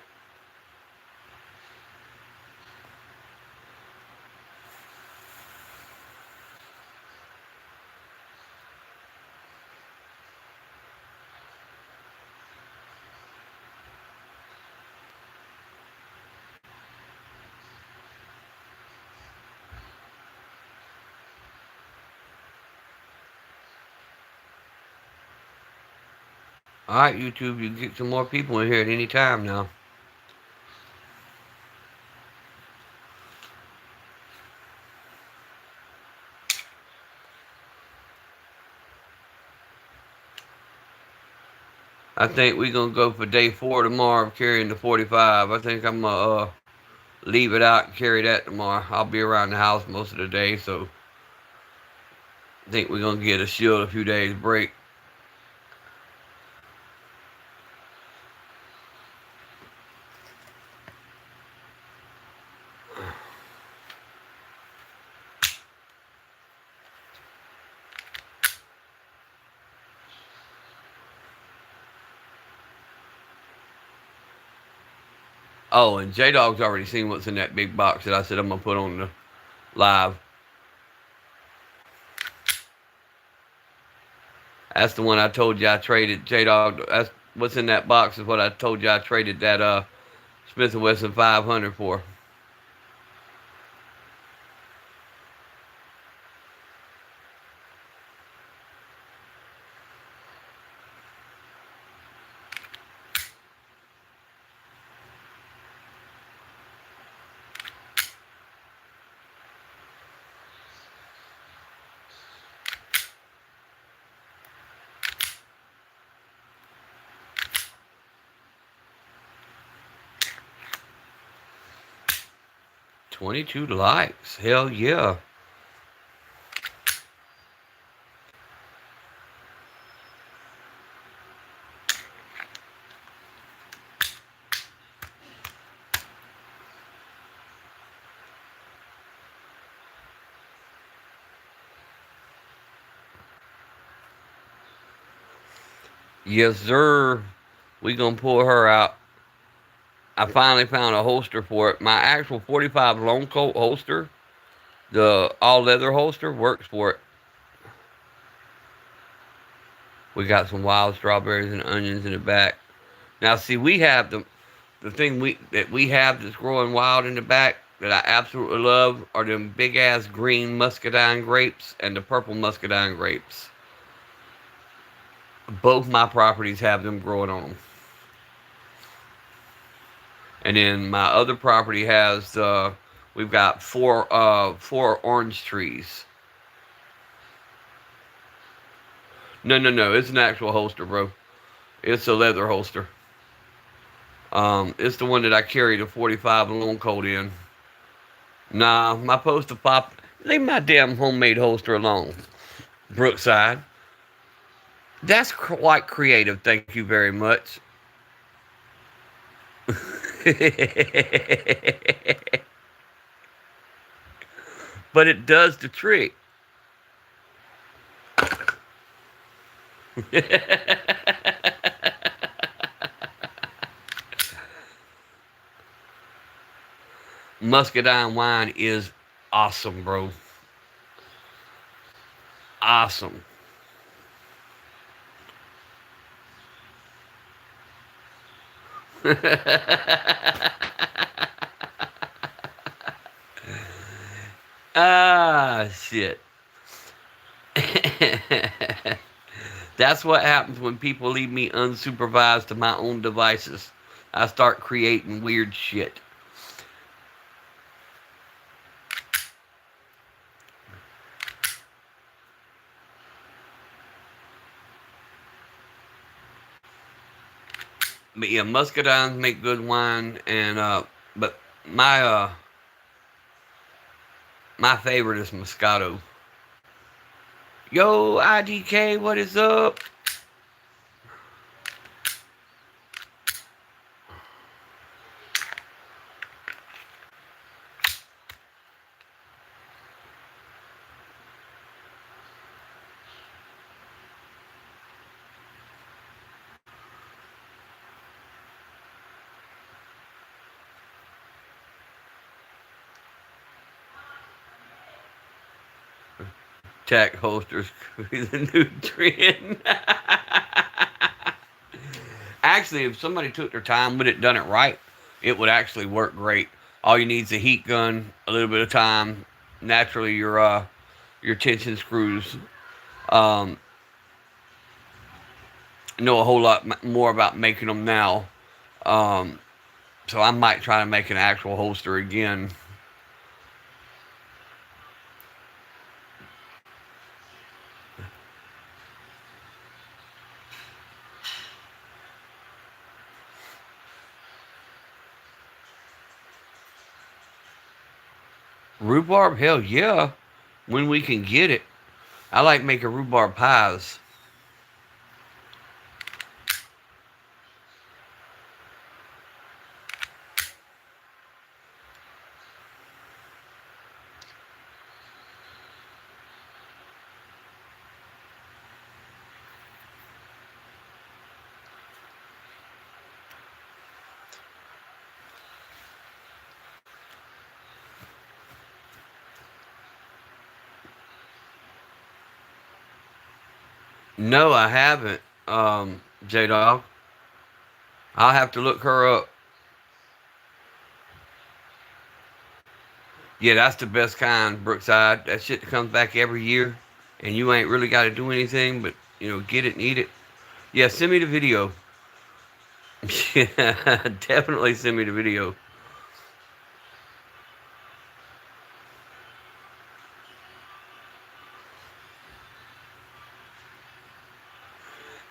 [SPEAKER 1] All right, YouTube, you can get some more people in here at any time now. I think we're gonna go for day 4 tomorrow of carrying the 45. I think I'm gonna leave it out and carry that tomorrow. I'll be around the house most of the day, so I think we're gonna get a shield a few days break. Oh, and J Dog's already seen what's in that big box that I said I'm gonna put on the live. That's the one I told you I traded. J Dog. That's what's in that box is what I told you I traded that Smith and Wesson 500 for. 22 likes. Hell yeah. Yes, sir. We gonna pull her out. I finally found a holster for it. My actual 45 long coat holster, the all leather holster, works for it. We got some wild strawberries and onions in the back. Now, see, we have the thing we have that's growing wild in the back that I absolutely love are them big ass green muscadine grapes and the purple muscadine grapes. Both my properties have them growing on them. And then my other property has we've got four orange trees. No, no, no. It's an actual holster, bro. It's a leather holster. It's the one that I carry the 45 long coat in. Nah, my poster pop. Leave my damn homemade holster alone. Brookside. That's quite creative. Thank you very much. But it does the trick. Muscadine wine is awesome, bro. Awesome. Ah, shit. That's what happens when people leave me unsupervised to my own devices. I start creating weird shit. But yeah, muscadines make good wine, and but my my favorite is Moscato. Yo, IDK, what is up? Tech holsters could be the new trend. Actually, if somebody took their time with it, done it right, it would actually work great. All you need is a heat gun, a little bit of time. Naturally, your tension screws. Um, know a whole lot more about making them now. Um, so I might try to make an actual holster again. Rhubarb, hell yeah, when we can get it. I like making rhubarb pies. No, I haven't. J Dog. I'll have to look her up. Yeah, that's the best kind, Brookside. That shit comes back every year, and you ain't really got to do anything but get it and eat it. Yeah, send me the video. Yeah, definitely send me the video.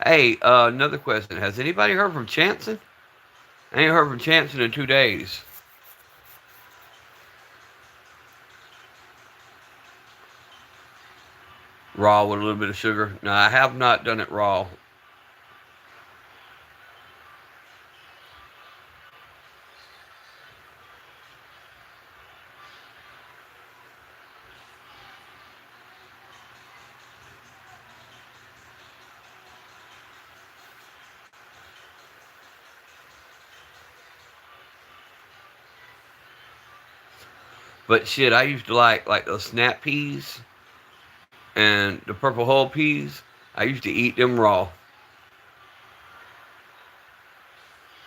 [SPEAKER 1] Hey, another question. Has anybody heard from Chanson? I ain't heard from Chanson in 2 days. Raw with a little bit of sugar. No, I have not done it raw. But shit, I used to like those snap peas and the purple hull peas. I used to eat them raw.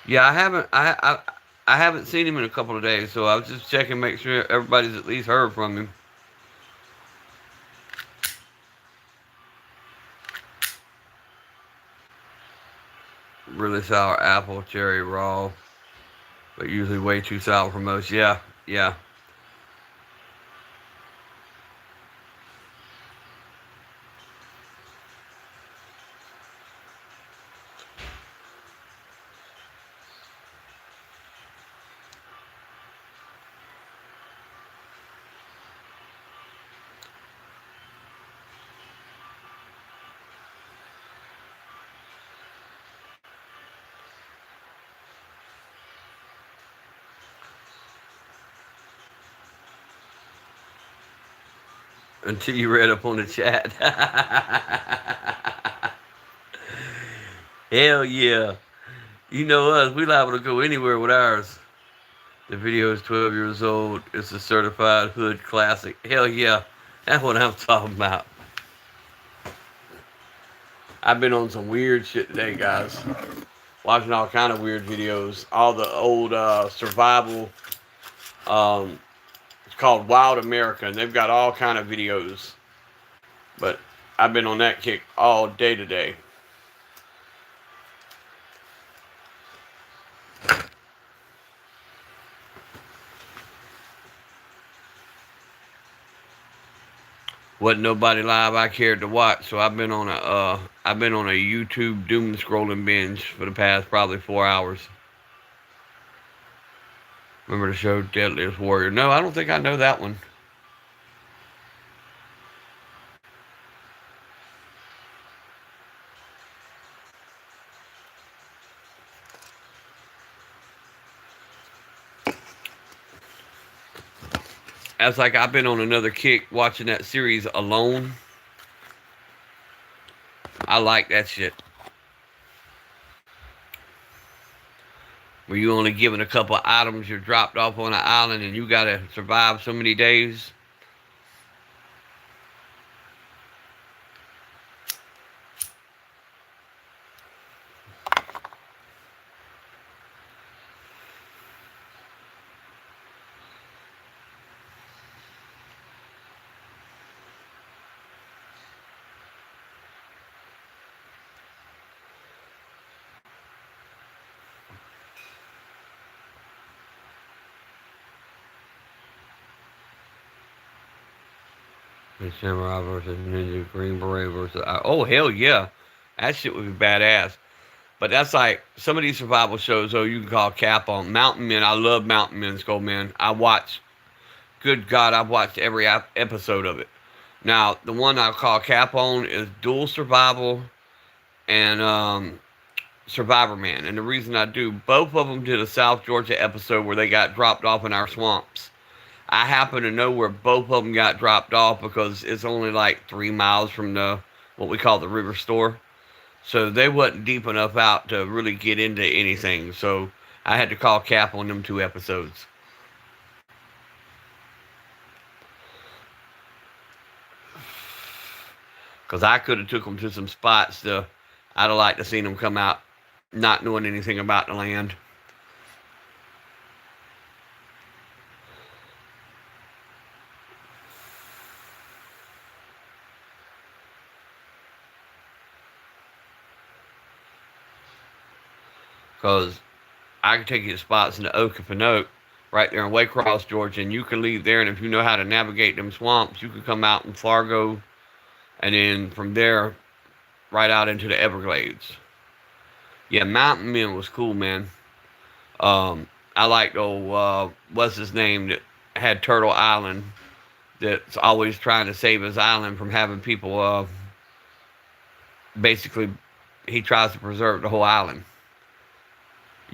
[SPEAKER 1] Yeah, I haven't seen him in a couple of days, so I was just checking, make sure everybody's at least heard from him. Really sour apple, cherry raw, but usually way too sour for most. Yeah, yeah. Until you read up on the chat. Hell yeah. You know us, we liable to go anywhere with ours. The video is 12 years old. It's a certified hood classic. Hell yeah. That's what I'm talking about. I've been on some weird shit today, guys. Watching all kind of weird videos. All the old survival. Um, it's called Wild America, and they've got all kind of videos. But I've been on that kick all day today. Wasn't nobody live I cared to watch, so I've been on a YouTube doom scrolling binge for the past probably 4 hours. Remember the show Deadliest Warrior? No, I don't think I know that one. That's like I've been on another kick watching that series Alone. I like that shit. Where you only given a couple of items, you're dropped off on an island and you gotta survive so many days. The Samurai versus Ninja, Green Beret versus. Oh, hell yeah. That shit would be badass. But that's like some of these survival shows, though, you can call cap on. Mountain Men, I love Mountain Men's Gold Man. I watch, good God, I've watched every episode of it. Now, the one I call cap on is Dual Survival and Survivor Man. And the reason I do, both of them did a South Georgia episode where they got dropped off in our swamps. I happen to know where both of them got dropped off because it's only like 3 miles from the what we call the river store. So they wasn't deep enough out to really get into anything. So I had to call cap on them 2 episodes. Because I could have took them to some spots to, I'd have liked to seen them come out not knowing anything about the land. Because I can take you to spots in the Okefenokee, right there in Waycross, Georgia, and you can leave there, and if you know how to navigate them swamps, you can come out in Fargo, and then from there, right out into the Everglades. Yeah, Mountain Men was cool, man. I liked old, what's his name, that had Turtle Island, that's always trying to save his island from having people, basically, he tries to preserve the whole island.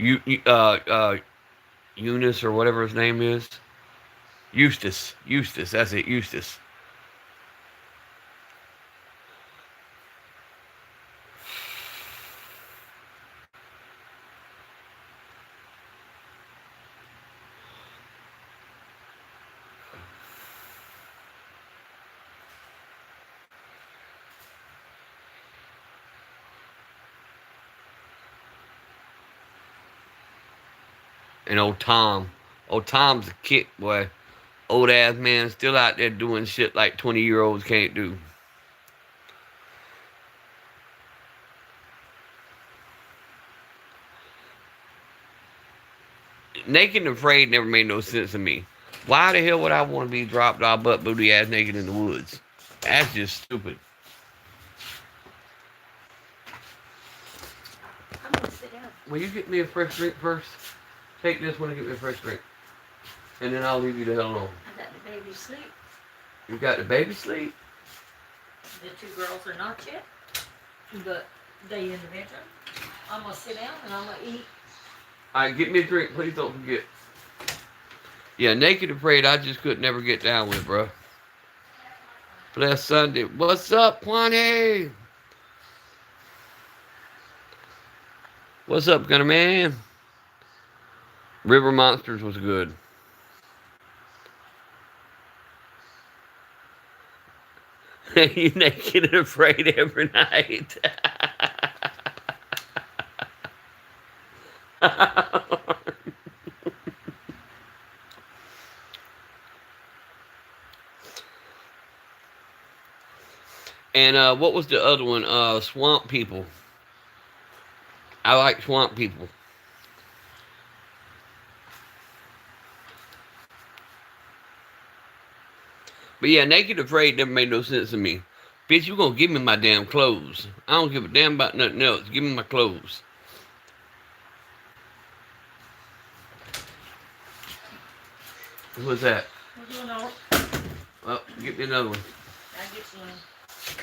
[SPEAKER 1] You, Eunice or whatever his name is. Eustace, that's it, Eustace. And old Tom's a kick, boy. Old ass man still out there doing shit like 20-year-olds can't do. Naked and Afraid never made no sense to me. Why the hell would I want to be dropped off butt booty ass naked in the woods? That's just stupid.
[SPEAKER 2] I'm gonna sit down.
[SPEAKER 1] Will you get me a fresh drink first? Take this one and get me a fresh drink. And then I'll leave you the hell alone.
[SPEAKER 2] I got the baby sleep.
[SPEAKER 1] You got the baby sleep?
[SPEAKER 2] The 2 girls are not yet, but they in the bedroom. I'm gonna sit down and I'm gonna eat.
[SPEAKER 1] Alright, get me a drink. Please don't forget. Yeah, Naked and Afraid, I just could never get down with, bro. Bless Sunday. What's up, Quante? What's up, Gunner Man? River Monsters was good. You naked and afraid every night. And what was the other one? Swamp People. I like Swamp People. But yeah, Naked Afraid never made no sense to me. Bitch, you gonna give me my damn clothes. I don't give a damn about nothing else. Give me my clothes. Who's that?
[SPEAKER 2] What's going on?
[SPEAKER 1] Well, get me another one.
[SPEAKER 2] I get you one.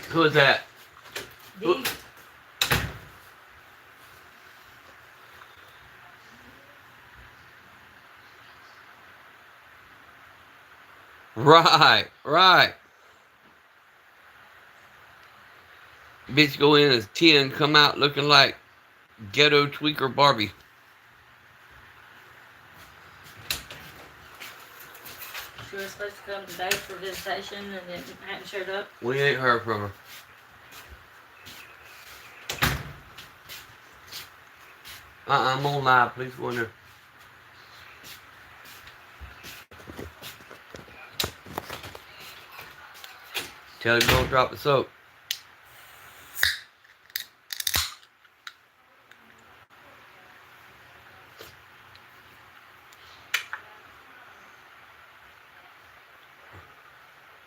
[SPEAKER 1] Who is that?
[SPEAKER 2] Who?
[SPEAKER 1] Right, right. Bitch go in as 10, come out looking like ghetto tweaker Barbie.
[SPEAKER 2] She was supposed to come today for visitation and then hadn't showed up.
[SPEAKER 1] We ain't heard from her. I'm on live. Please go in there. Tell him don't drop the soap.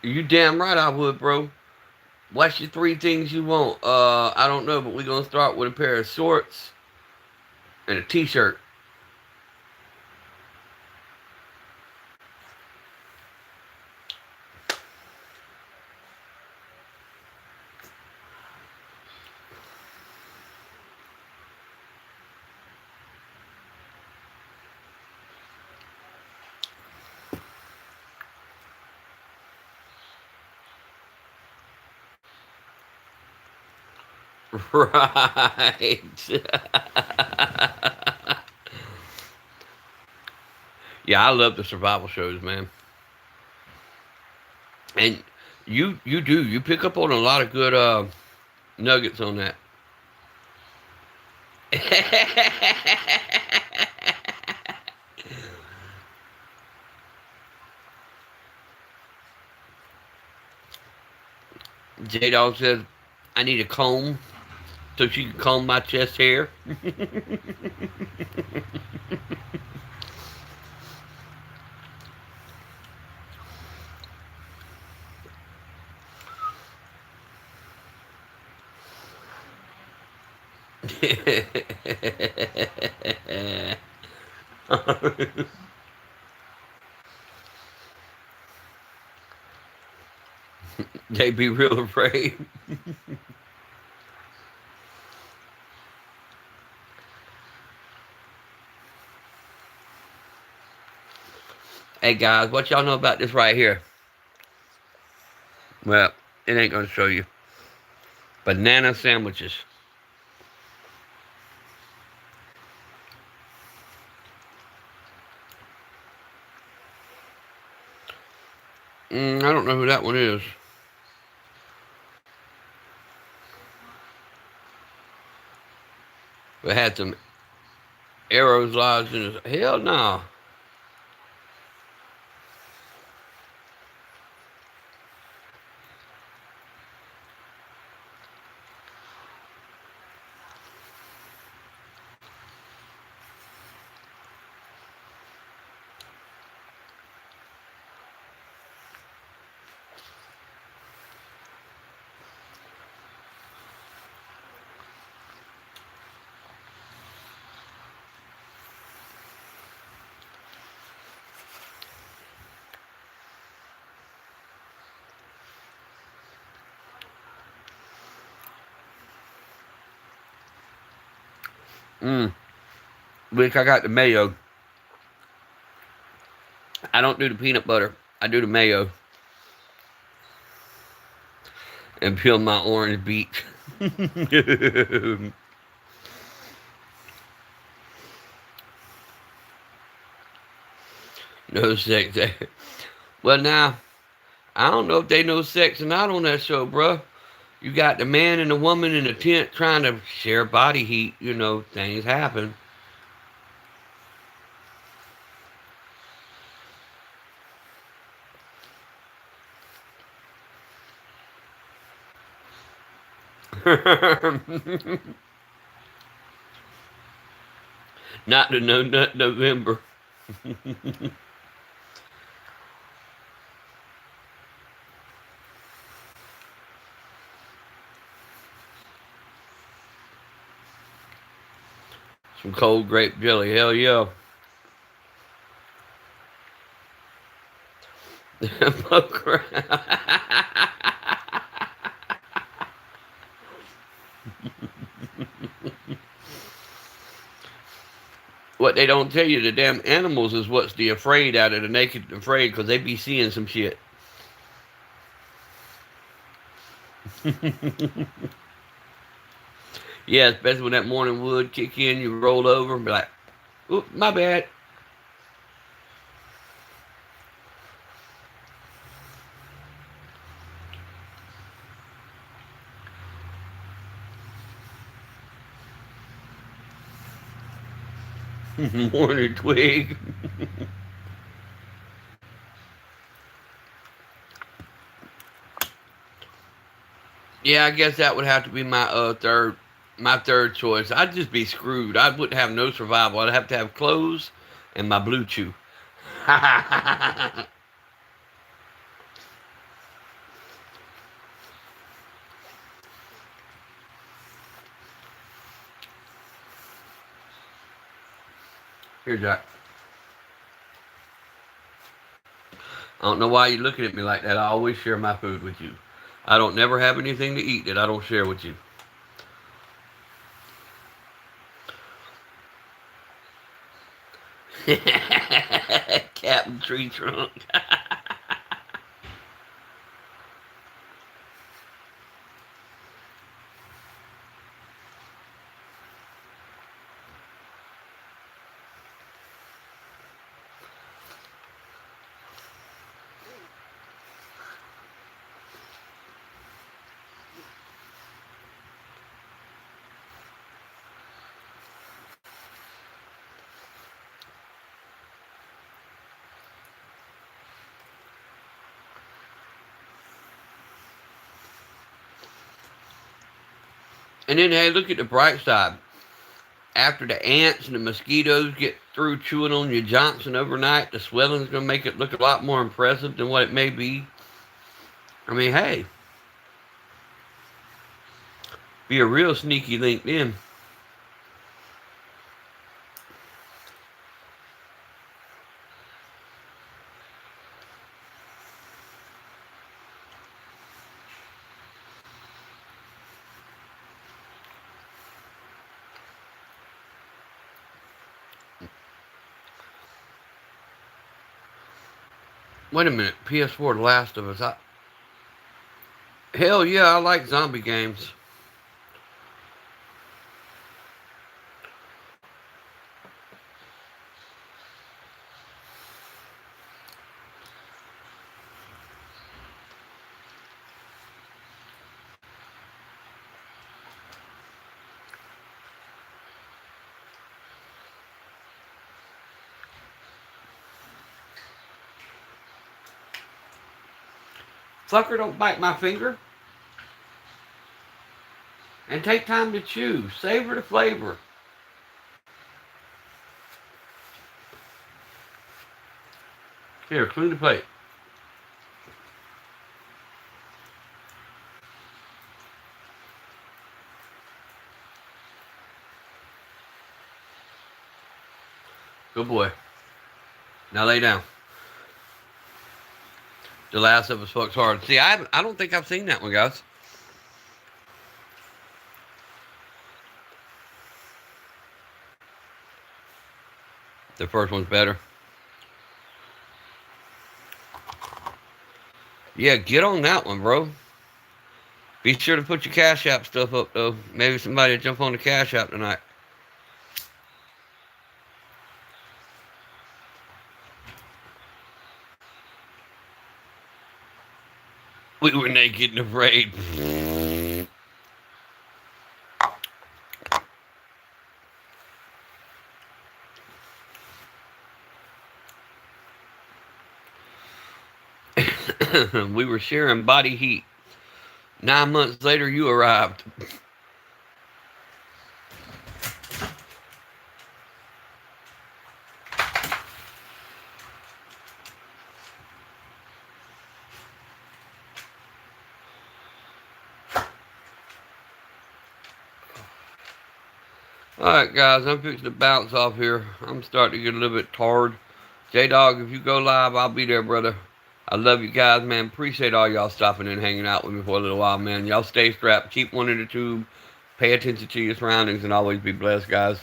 [SPEAKER 1] You damn right I would, bro. What's your 3 things you want? I don't know, but we're gonna start with a pair of shorts and a t-shirt. Right. Yeah, I love the survival shows, man. And you pick up on a lot of good nuggets on that. J Dog says I need a comb so she can comb my chest hair. They be real afraid. Hey guys, what y'all know about this right here? Well, it ain't gonna show you. Banana sandwiches. I don't know who that one is. But had some arrows lodged in his. Hell no. Which I got the mayo. I don't do the peanut butter. I do the mayo. And peel my orange beet. No sex. Well, now, I don't know if they know sex or not on that show, bruh. You got the man and the woman in the tent trying to share body heat. You know, things happen. Not the no nut November. Some cold grape jelly. Hell yeah. Poker. What they don't tell you, the damn animals is what's the afraid out of the naked and afraid because they be seeing some shit. Yeah, especially when that morning wood kick in, you roll over and be like, "Oop, my bad." Morning twig. Yeah, I guess that would have to be my third choice. I'd just be screwed. I wouldn't have no survival. I'd have to have clothes and my blue chew. Here, Jack. I don't know why you're looking at me like that. I always share my food with you. I don't never have anything to eat that I don't share with you. Captain Tree Trunk. And then, hey, look at the bright side. After the ants and the mosquitoes get through chewing on your Johnson overnight, the swelling's going to make it look a lot more impressive than what it may be. I mean, hey, be a real sneaky LinkedIn. Wait a minute, PS4 The Last of Us. Hell yeah, I like zombie games. Fucker, don't bite my finger. And take time to chew. Savor the flavor. Here, clean the plate. Good boy. Now lay down. The Last of Us fucks hard. See, I don't think I've seen that one, guys. The first one's better. Yeah, get on that one, bro. Be sure to put your Cash App stuff up, though. Maybe somebody will jump on the Cash App tonight. We were naked and afraid. We were sharing body heat. 9 months later, you arrived. Alright, guys, I'm fixing to bounce off here. I'm starting to get a little bit tired. J-Dog, if you go live, I'll be there, brother. I love you guys, man. Appreciate all y'all stopping and hanging out with me for a little while, man. Y'all stay strapped. Keep one in the tube. Pay attention to your surroundings and always be blessed, guys.